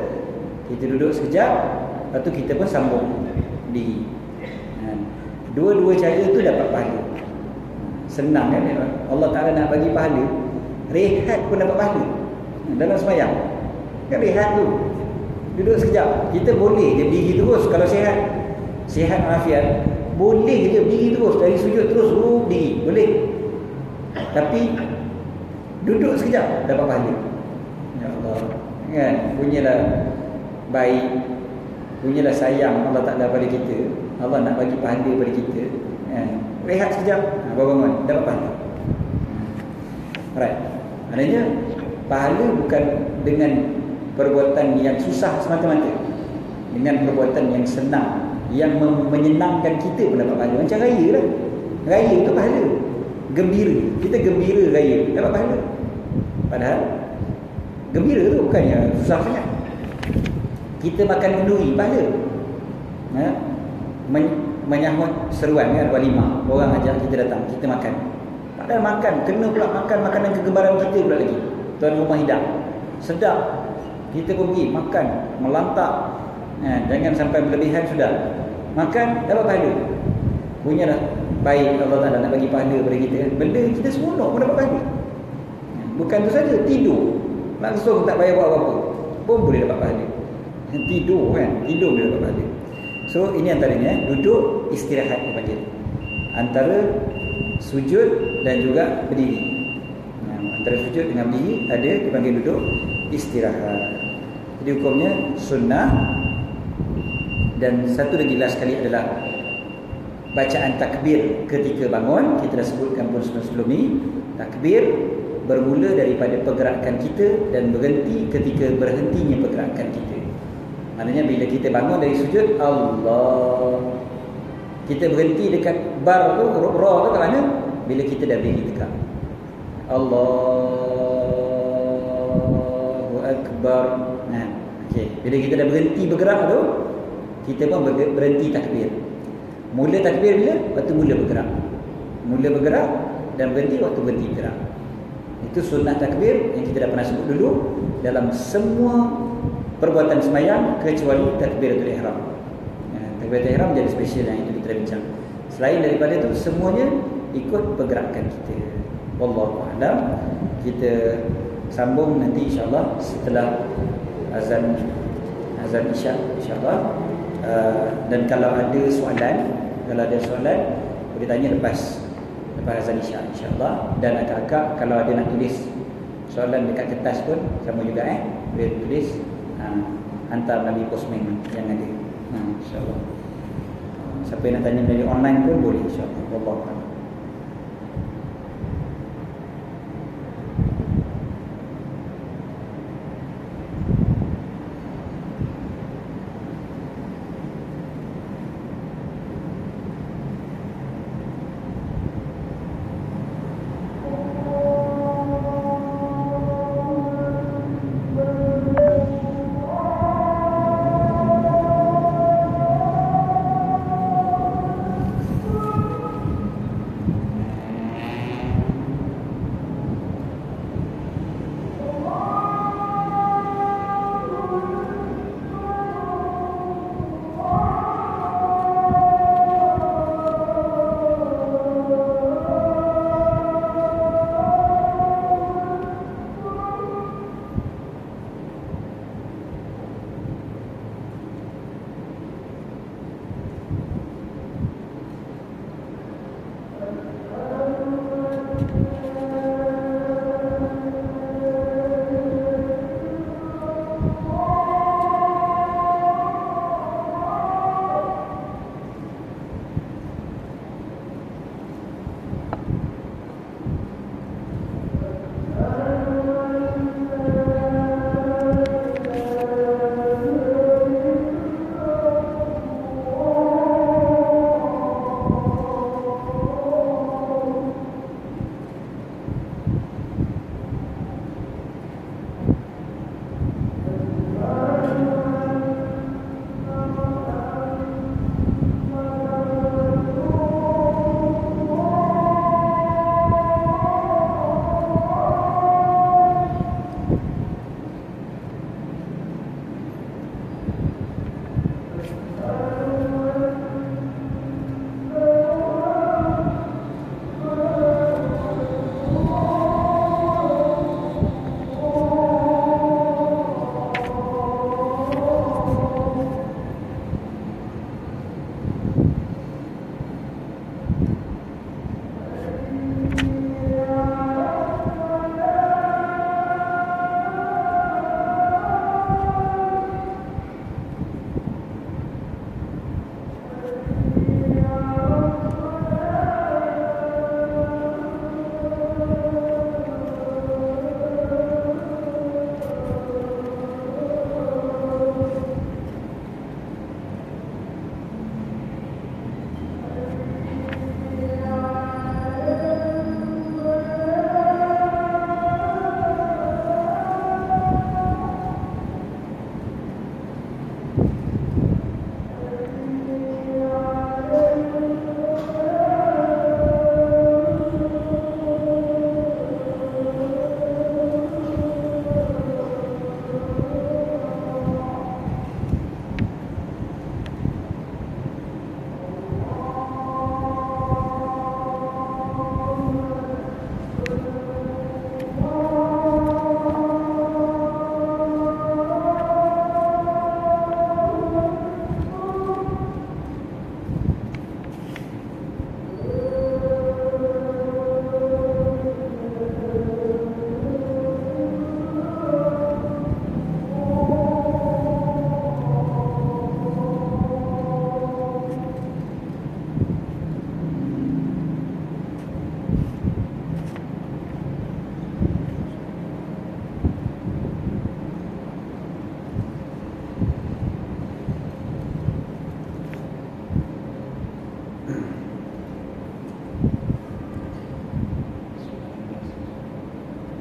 A: kita duduk sekejap, lepas tu kita pun sambung diri. Dua-dua cara tu dapat pahala. Senang kan? Allah Ta'ala nak bagi pahala, rehat pun dapat pahala. Dalam sembahyang kan rehat tu, duduk sekejap. Kita boleh je berdiri terus kalau sihat walafiat. Boleh je berdiri terus, dari sujud terus berdiri, boleh. Tapi duduk sekejap dapat pahala. Ya Allah, kan? Punyalah baik, punyalah sayang Allah Ta'ala pada kita. Allah nak bagi pahala pada kita, kan? Rehat sekejap, baru bangun, dapat pahala. Alright. Maknanya pahala bukan dengan perbuatan yang susah semata-mata, dengan perbuatan yang senang, yang menyenangkan kita pun dapat pahala. Macam raya lah. Raya tu pahala. Gembira, kita gembira raya, dapat pahala. Padahal gembira tu bukannya susah sangat. Kita makan kenduri pahala. Menyahut seruan kan, walimah, orang ajak kita datang, kita makan. Padahal makan, kena pula makan makanan kegemaran kita pula lagi. Tuan rumah hidang, sedap. Kita pun pergi makan, melantak. Jangan sampai berlebihan sudah. Makan, dapat pahala. Punyalah baik Allah Ta'ala nak bagi pahala kepada kita kan. Benda kita seronok pun dapat pahala. Bukan tu saja, tidur langsung tak payah buat apa-apa pun boleh dapat pahala. Tidur kan, tidur boleh dapat pahala. So ini antaranya, duduk istirahat dipanggil. Antara sujud dan juga berdiri. Antara sujud dengan berdiri ada dipanggil duduk istirahat. Jadi hukumnya sunnah. Dan satu lagi last sekali adalah bacaan takbir ketika bangun. Kita dah sebutkan pun sebelum ni. Takbir bermula daripada pergerakan kita dan berhenti ketika berhentinya pergerakan kita. Maknanya bila kita bangun dari sujud, Allah. Kita berhenti dekat bar tu, ra tu kat mana? Bila kita dah berdiri tegak. Allahu Akbar. Okey. Bila kita dah berhenti bergerak tu, kita pun berhenti takbir. Mula takbir bila? Waktu mula bergerak. Mula bergerak dan berhenti waktu berhenti bergerak. Itu sunnah takbir yang kita dah pernah sebut dulu dalam semua perbuatan sembahyang kecuali takbiratul ihram. Takbiratul ihram jadi spesial yang itu kita dah bincang. Selain daripada itu semuanya ikut pergerakan kita. Wallahu a'lam. Kita sambung nanti insya-Allah setelah azan isyak insya-Allah. Dan kalau ada soalan, boleh tanya lepas azan isyak insya-Allah. Dan akak-akak kalau ada nak tulis soalan dekat kertas pun sama juga boleh tulis, hantar melalui postman yang ada. Insya-Allah. Siapa yang nak tanya melalui online pun boleh insya-Allah. Wallahu a'lam.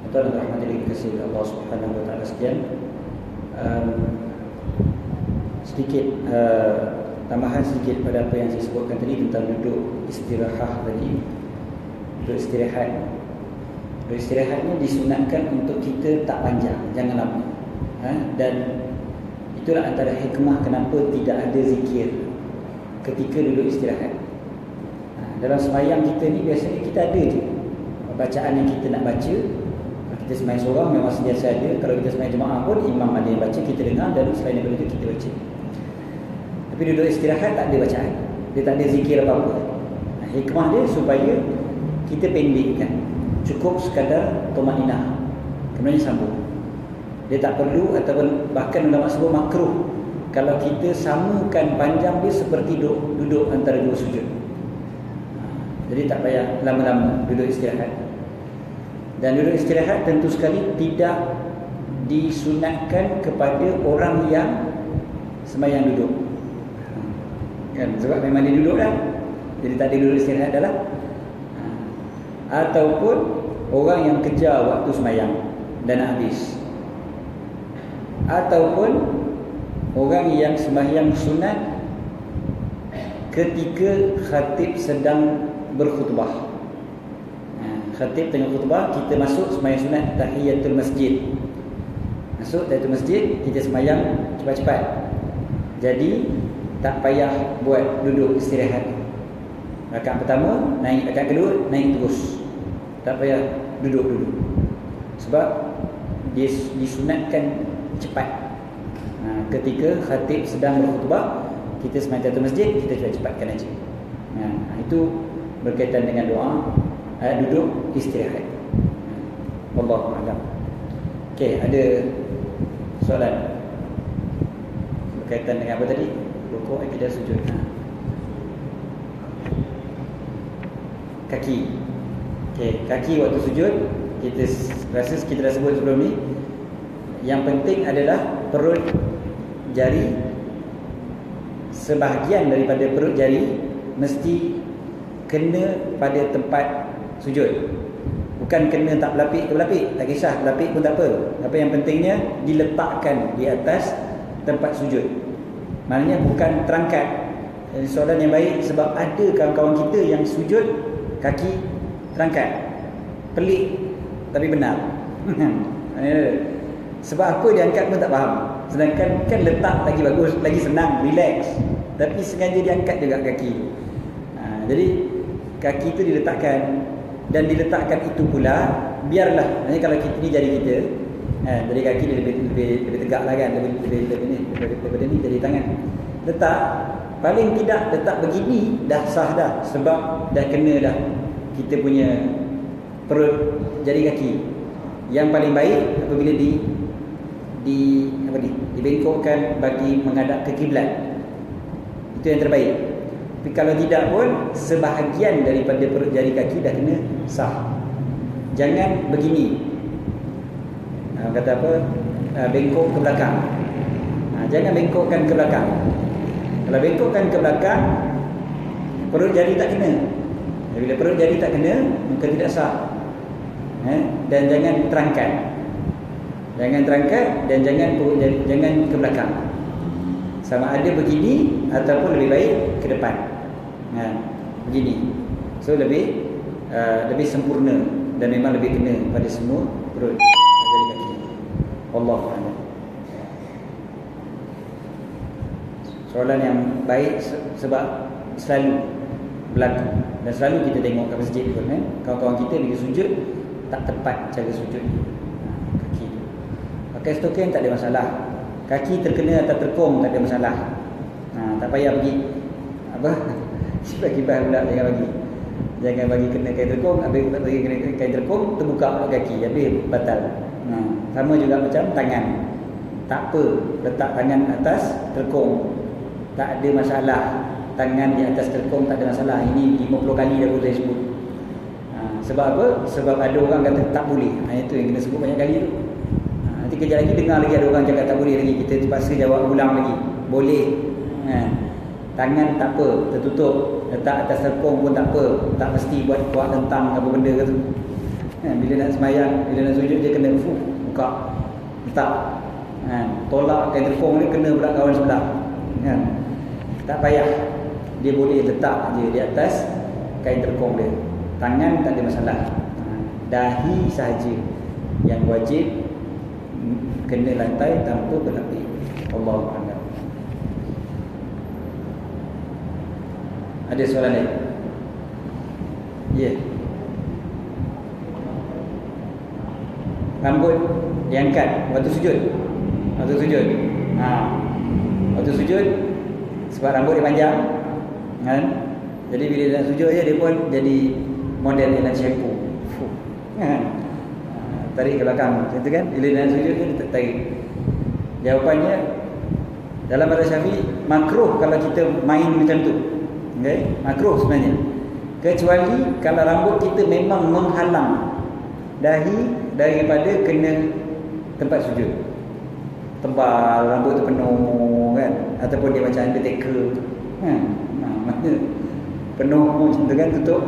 A: Tuan dan rahmat yang dikasihi Allah Subhanahu wa taala sekalian. Sedikit tambahan sedikit pada apa yang saya sebutkan tadi tentang duduk istirahat tadi. Duduk istirahat. Duduk istirahat ni disunatkan untuk kita tak panjang, jangan lama. Dan itulah antara hikmah kenapa tidak ada zikir ketika duduk istirahat. Dalam sembahyang kita ni biasanya kita ada je bacaan yang kita nak baca. Kita sembahyang seorang memang sentiasa ada. Kalau kita sembahyang jemaah pun imam ada yang baca, kita dengar, dan selain daripada itu kita baca. Tapi duduk istirahat tak ada bacaan, dia tak ada zikir apa-apa. Hikmah dia supaya kita pendekkan, cukup sekadar tumaninah, kemudian sambung. Dia tak perlu, ataupun bahkan ulama sebut makruh kalau kita samakan panjang dia seperti duduk antara dua sujud. Jadi tak payah lama-lama duduk istirahat. Dan duduk istirahat tentu sekali tidak disunatkan kepada orang yang sembahyang duduk. Kan? Sebab memang dia duduk dah, jadi tak ada duduk istirahat dah lah. Ataupun orang yang kejar waktu sembahyang dan nak habis. Ataupun orang yang sembahyang sunat ketika khatib sedang berkhutbah. Khatib tengah khutbah, kita masuk sembahyang sunat tahiyatul masjid. Masuk tahiyatul masjid, kita sembahyang cepat-cepat. Jadi tak payah buat duduk istirahat. Rakaat pertama naik, rakaat kedua naik terus. Tak payah duduk. Sebab dia disunatkan cepat. Ketika khatib sedang berkhutbah, kita sembahyang tahiyatul masjid, kita cepat-cepatkan aja. Itu berkaitan dengan doa duduk istirahat. Wallahu a'lam. Okey, ada soalan berkaitan dengan apa tadi? Rukuk, akidah, sujud. Kaki. Okey, kaki waktu sujud, kita rasa kita dah sebut sebelum ni. Yang penting adalah perut jari, sebahagian daripada perut jari mesti kena pada tempat sujud. Bukan kena tak berlapik ke berlapik, tak kisah, berlapik pun tak apa. Apa yang pentingnya diletakkan di atas tempat sujud. Maknanya bukan terangkat. Soalan yang baik, sebab ada kawan-kawan kita yang sujud kaki terangkat. Pelik tapi benar. Sebab apa dia angkat pun tak faham. Sedangkan kan letak lagi bagus, lagi senang, relax. Tapi sengaja diangkat juga kaki. Jadi kaki itu diletakkan, dan diletakkan itu pula biarlah. Maksudnya kalau kita ni jari kita, jadi kaki dia lebih tegak lah kan, lebih ni daripada ni jari tangan. Letak paling tidak letak begini dah sah dah, sebab dah kena dah kita punya perut jari kaki. Yang paling baik apabila dibengkokkan bagi menghadap ke kiblat. Itu yang terbaik. Tapi kalau tidak pun, sebahagian daripada perut jari kaki dah kena sah. Jangan begini. Kata apa? Bengkok ke belakang. Jangan bengkokkan ke belakang. Kalau bengkokkan ke belakang, perut jari tak kena. Bila perut jari tak kena, maka tidak sah. Dan jangan terangkat. Jangan terangkat dan jangan perut jari, jangan ke belakang. Sama ada begini ataupun lebih baik ke depan. Begini. So lebih sempurna dan memang lebih kena pada semua perut jari kaki. Wallahu a'lam. Soalan yang baik, sebab selalu berlaku dan selalu kita tengok kat masjid pun kawan-kawan kita bila sujud tak tepat cara sujud kaki. Pakai stokin tak ada masalah. Kaki terkena atau terkong tak ada masalah. Tak payah pergi apa? Sifat kibah pula jangan bagi kena kain terkong, habis bagi kena kain terkong terbuka pula kaki, habis batal. Sama juga macam tangan. Tak apa letak tangan atas terkong, tak ada masalah. Tangan di atas terkong tak ada masalah. Ini 50 kali dah boleh sebut. Sebab apa? Sebab ada orang kata tak boleh. Itu yang kena sebut banyak kali tu. Nanti kejap lagi dengar lagi ada orang cakap tak boleh lagi, kita terpaksa jawab ulang lagi. Boleh. Tangan tak apa, tertutup. Letak atas terkong pun tak apa. Tak mesti buat kuat tentang apa benda ke tu. Bila nak sembahyang, bila nak sujud dia kena buka, letak. Tolak kain terkong ni kena pula kawan sebelah. Tak payah. Dia boleh letak je di atas kain terkong dia. Tangan tak ada masalah. Dahi sahaja yang wajib kena lantai tanpa berlapis. Allahu a'lam. Ada soalan lain? Ya. Rambut diangkat waktu sujud. Waktu sujud. Waktu sujud sebab rambut dia panjang, kan? Jadi bila dia nak sujud je dia pun jadi model dia nak shampoo. Kan? Tarik ke belakang macam tu kan. Bila dia nak sujud dia tarik. Jawapannya dalam mazhab Syafi'i makruh kalau kita main macam tu. Okey, makruh sebenarnya. Kecuali kalau rambut kita memang menghalang dahi daripada kena tempat sujud. Tebal rambut tu penuh kan, ataupun dia macam undertaker. Maknanya penuh macam tu kan, tutup.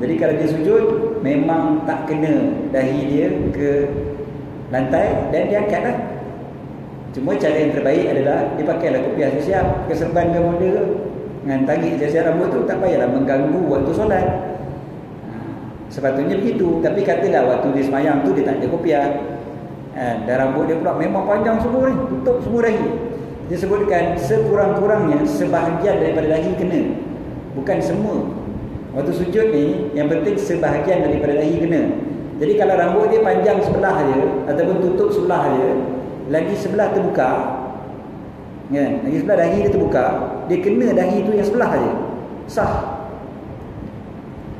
A: Jadi kalau dia sujud memang tak kena dahi dia ke lantai dan dia angkat lah. Cuma cara yang terbaik adalah dia pakailah kopiah siap-siap ke serban ke model ke. Dengan tarik siap-siap rambut tu tak payahlah mengganggu waktu solat. Sepatutnya begitu. Tapi katalah waktu dia semayang tu dia tak ada kopiah, dan rambut dia pula memang panjang semua ni, tutup semua dahi. Dia sebutkan sekurang-kurangnya sebahagian daripada dahi kena, bukan semua. Waktu sujud ni yang penting sebahagian daripada dahi kena. Jadi kalau rambut dia panjang sebelah je ataupun tutup sebelah je, lagi sebelah terbuka, kan? Lagi sebelah dahi dia terbuka, dia kena dahi tu yang sebelah je, sah.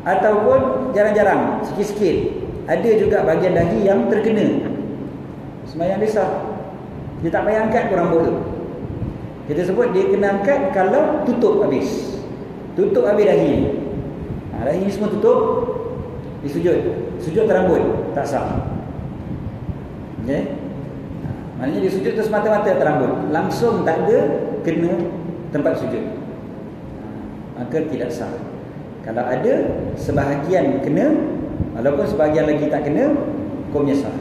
A: Ataupun jarang-jarang, sikit-sikit ada juga bahagian dahi yang terkena, sembahyang dia sah. Dia tak payah angkat pun rambut tu. Kita sebut dia kena angkat kalau tutup habis. Tutup habis dahi. Dahi ni semua tutup, dia sujud. Sujud ke rambut tak sah. Okey. Maknanya dia sujud tu semata-mata atas rambut, langsung tak ada kena tempat sujud, maka tidak sah. Kalau ada sebahagian kena, walaupun sebahagian lagi tak kena, hukumnya sah.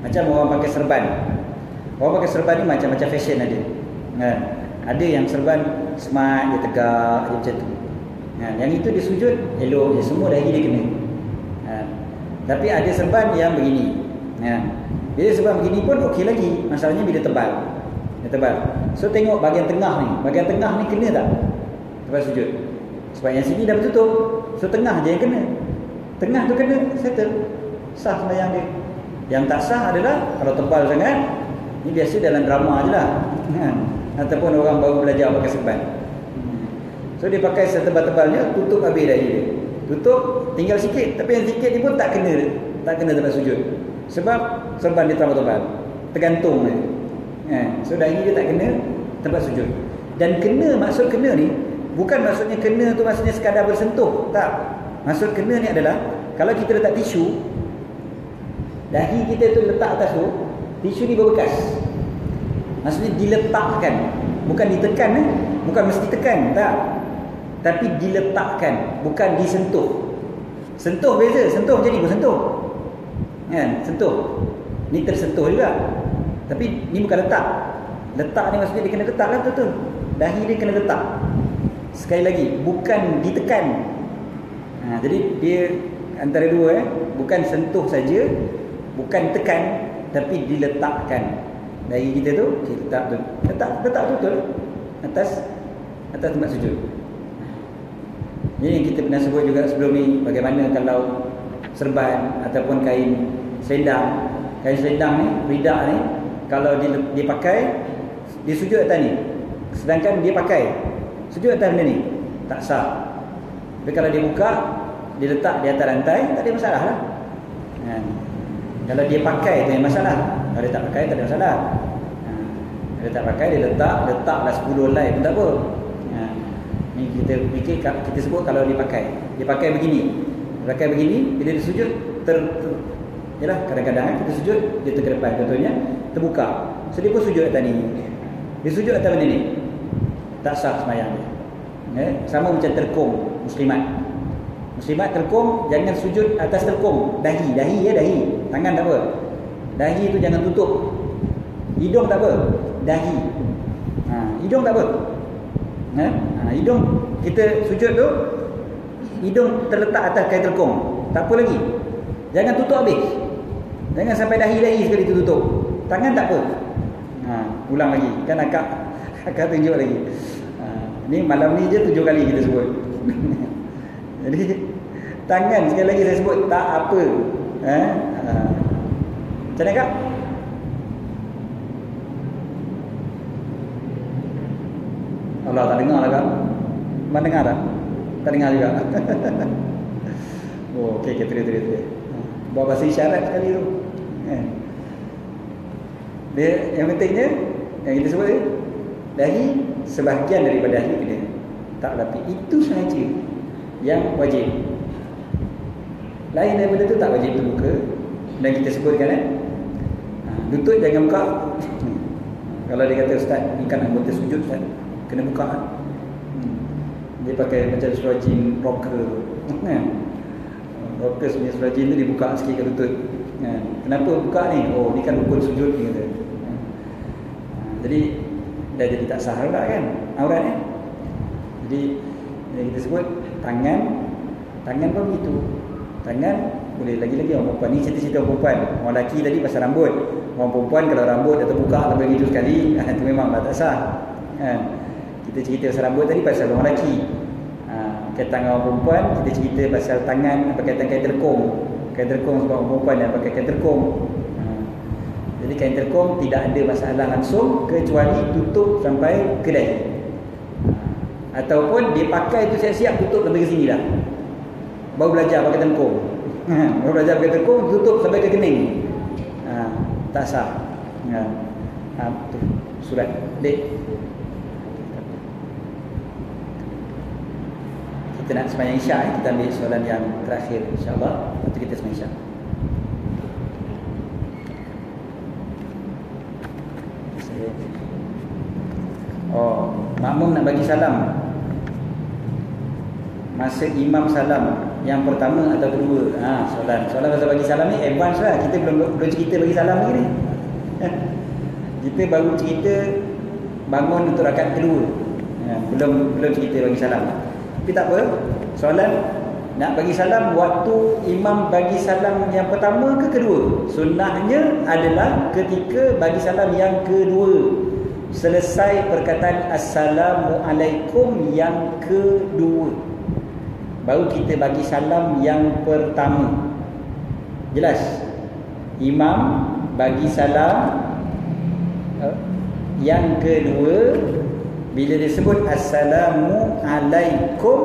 A: Macam orang pakai serban. Orang pakai serban ni macam-macam fashion ada. Kan? Ada yang serban smart, dia tegak, dia macam tu. Yang itu dia sujud elok je, semua dahi dia kena. Tapi ada serban yang begini. Bila serban begini pun okey lagi. Masalahnya bila tebal. Dia tebal. So tengok bahagian tengah ni. Bahagian tengah ni kena tak tempat sujud? Sebab yang sini dah bertutup. So tengah je yang kena. Tengah tu kena, settle. Sah sembahyang dia. Yang tak sah adalah kalau tebal sangat. Ni biasa dalam drama je lah. Ataupun orang baru belajar pakai serban. So dia pakai setebal-tebalnya, tutup habis dahi dia. Tutup, tinggal sikit. Tapi yang sikit ni pun tak kena tempat sujud. Sebab serban dia terlalu tebal, tergantung dia. So dahi dia tak kena tempat sujud. Dan kena, maksud kena ni bukan maksudnya kena tu maksudnya sekadar bersentuh. Tak. Maksud kena ni adalah kalau kita letak tisu, dahi kita tu letak atas tu, tisu ni berbekas. Maksudnya diletakkan, bukan ditekan. Bukan mesti tekan, tak. Tapi diletakkan, bukan disentuh. Sentuh beza, sentuh jadi bersentuh. Kan? Sentuh. Ni tersentuh juga. Tapi ni bukan letak. Letak ni maksudnya dia kena letak lah betul-betul. Dahi dia kena letak. Sekali lagi, bukan ditekan. Jadi dia antara dua, bukan sentuh saja, bukan tekan, tapi diletakkan. Dahi kita tu, kita letak betul atas tempat sujud. Ini yang kita pernah sebut juga sebelum ni, bagaimana kalau serban ataupun kain selendang. Kain selendang ni, ridak ni, kalau dia pakai, dia sujud atas ni. Sedangkan dia pakai, sujud atas benda ni, tak sah. Tapi kalau dia buka, dia letak di atas rantai, tak ada masalah lah. Kalau dia pakai tu yang masalah. Kalau dia tak pakai, tak ada masalah. Dia tak pakai, dia letaklah 10 helai pun tak apa. Ni kita fikir, kita sebut kalau dia pakai begini. Dia pakai begini, bila dia sujud yalah, kadang-kadang kita sujud dia terkedepan, contohnya terbuka. So dia pun sujud atas ni. Dia sujud atas benda ni. Tak sah sembahyang dia. Sama macam terkong muslimat. Muslimat telkum, jangan sujud atas telkum. Dahi ya, dahi. Tangan tak apa. Dahi tu jangan tutup. Hidung tak apa. Dahi. Hidung tak apa. Hidung kita sujud tu, hidung terletak atas kain telkum. Tak apa lagi. Jangan tutup habis. Jangan sampai dahi sekali tu tutup. Tangan tak apa. Ulang lagi. Kan akak tunjuk lagi. Ni malam ni je 7 kali kita sebut. Jadi tangan sekali lagi saya sebut tak apa. Macam mana kak? Allah tak dengar lah kak. Mana dengar tak? Tak dengar juga. Oh okey terus. Buat bahasa isyarat sekali tu. Dia yang pentingnya yang kita sebut dahi sebahagian daripada dahi kita. Tak tapi itu sahaja yang wajib. Lain daripada tu tak wajib terbuka. Dan kita sebutkan lutut jangan buka. Kalau dia kata ustaz ni kan anggota sujud ustaz, kena buka. Dia pakai macam surah jin rocker. Rocker punya surah jin tu dibuka sikit ke lutut. Kenapa buka ni? Oh ni kan rukun sujud ni kata. Jadi dah jadi tak sah lah kan aurat ni. Jadi yang kita sebut tangan pun begitu. Tangan boleh lagi-lagi orang perempuan ni cerita-cerita orang perempuan. Orang lelaki tadi pasal rambut. Orang perempuan kalau rambut dah terbuka sampai begitu sekali, itu memang tak sah. Kita cerita pasal rambut tadi pasal orang lelaki. Kaitan orang perempuan kita cerita pasal tangan pakai kain terkung. Kain terkung sebab orang perempuan yang pakai kain terkung. Jadi kain terkung tidak ada masalah langsung kecuali tutup sampai ke dahi. Ataupun dia pakai tu siap-siap tutup sampai ke sini dah. Baru belajar pakai terkung. Baru belajar pakai terkung tutup sampai ke kening. Tak sah. Tu surat dek. Kita nak sembahyang Isyak, kita ambil soalan yang terakhir insya-Allah. Lepas tu kita sembahyang Isyak. Oh, makmum nak bagi salam masa imam salam yang pertama atau kedua. Soalan pasal bagi salam ni advance lah. Kita belum cerita bagi salam lagi ni. Kita baru cerita bangun untuk rakaat kedua. Belum cerita bagi salam. Tapi tak apa. Soalan nak bagi salam waktu imam bagi salam yang pertama ke kedua? Sunnahnya adalah ketika bagi salam yang kedua. Selesai perkataan Assalamualaikum yang kedua, baru kita bagi salam yang pertama. Jelas? Imam bagi salam yang kedua, bila disebut Assalamualaikum,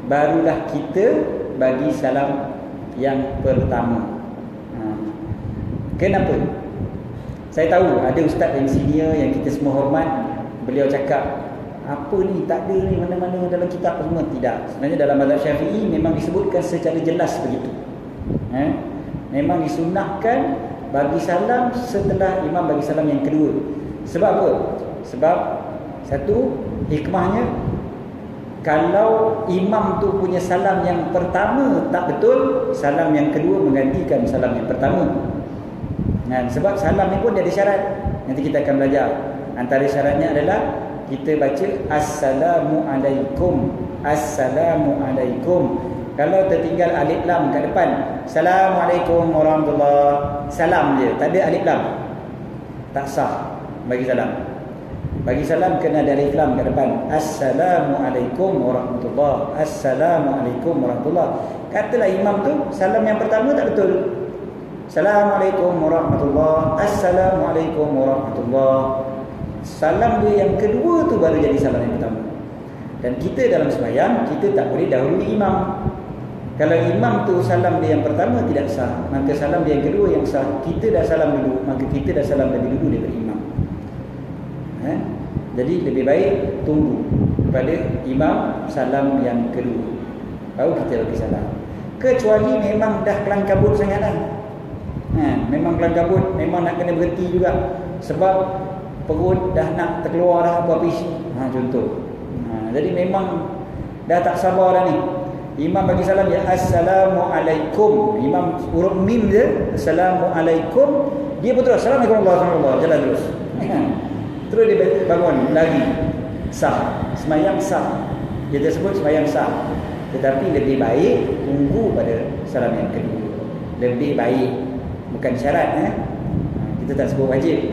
A: barulah kita bagi salam yang pertama. Kenapa? Saya tahu ada ustaz yang senior yang kita semua hormat, beliau cakap apa ni, tak ada ni mana-mana dalam kitab semua. Tidak. Sebenarnya dalam mazhab Syafi'i memang disebutkan secara jelas begitu. Memang disunnahkan bagi salam setelah imam bagi salam yang kedua. Sebab apa? Sebab satu, hikmahnya kalau imam tu punya salam yang pertama tak betul, salam yang kedua menggantikan salam yang pertama. Sebab salam ni pun dia ada syarat. Nanti kita akan belajar. Antara syaratnya adalah kita baca Assalamualaikum. Assalamualaikum. Kalau tertinggal alif lam kat depan, Assalamualaikum warahmatullahi, salam je, tak ada alif lam, tak sah bagi salam. Bagi salam kena ada alif lam kat depan. Assalamualaikum warahmatullahi. Assalamualaikum warahmatullahi. Katalah imam tu salam yang pertama tak betul. Assalamualaikum warahmatullahi. Assalamualaikum warahmatullahi. Salam dia yang kedua tu baru jadi salam yang pertama. Dan kita dalam sembahyang, kita tak boleh dahului imam. Kalau imam tu salam dia yang pertama tidak sah, maka salam dia yang kedua yang sah. Kita dah salam dulu, maka kita dah salam lebih dulu daripada imam. Jadi lebih baik tunggu kepada imam salam yang kedua, baru kita bagi salam. Kecuali memang dah kelang kabut sangat dah. Memang kelang kabut, memang nak kena berhenti juga. Sebab perut dah nak terkeluar dah apa-apa isi. Contoh. Jadi memang dah tak sabar dah ni. Imam bagi salam ya assalamualaikum. Imam huruf mim dia assalamualaikum. Dia pun terus assalamualaikum warahmatullahi wabarakatuh, jalan terus. Terus dia bangun lagi. Sah. Sembahyang sah. Dia tersebut sembahyang sah. Tetapi lebih baik tunggu pada salam yang kedua. Lebih baik. Bukan syarat kita tak sebut wajib.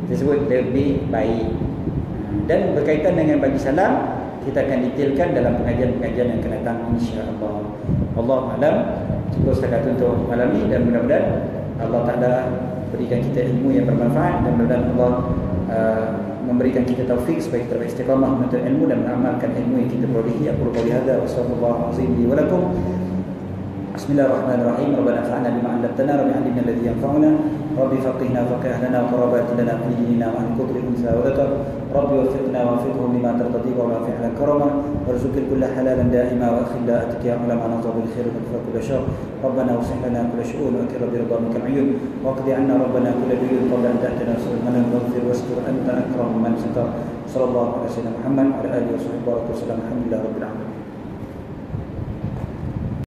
A: Kita sebut lebih baik. Dan berkaitan dengan bagi salam, kita akan detailkan dalam pengajian-pengajian yang akan datang insya-Allah. Allahu a'lam. Cukup setakat untuk malam ini, dan mudah-mudahan Allah Taala berikan kita ilmu yang bermanfaat, dan mudah-mudahan Allah memberikan kita taufik supaya kita beristiqamah menuntut ilmu dan mengamalkan ilmu yang kita perolehi. Aku qouli hadza wa sallallahu alaihi wa lakum. Bismillahirrahmanirrahim. Rabbana fa'alna bima 'allamtana wa 'allimna alladhi yanfa'una. Rabbi faqihna faqih lana wa qarabat lana fi dinina wa an qudri unsa wa laka. Rabbi waffiqna wa waffiqhum lima tartadi wa fi'lan karama. Warzuqna kulla halalan da'ima wa akhilla atika ulama nazabil khair wa kulla syarr. Rabbana wasih lana kulla syu'un wa aqra bi ridhamika al-'uyun. Waqdi 'anna rabbana kulla duyun qabla an ta'tana sulmana waghfir wastur anta akramu man satar. Sallallahu alaihi wasallam Muhammad wa ala alihi wa sahbihi wa sallam. Alhamdulillah rabbil alamin.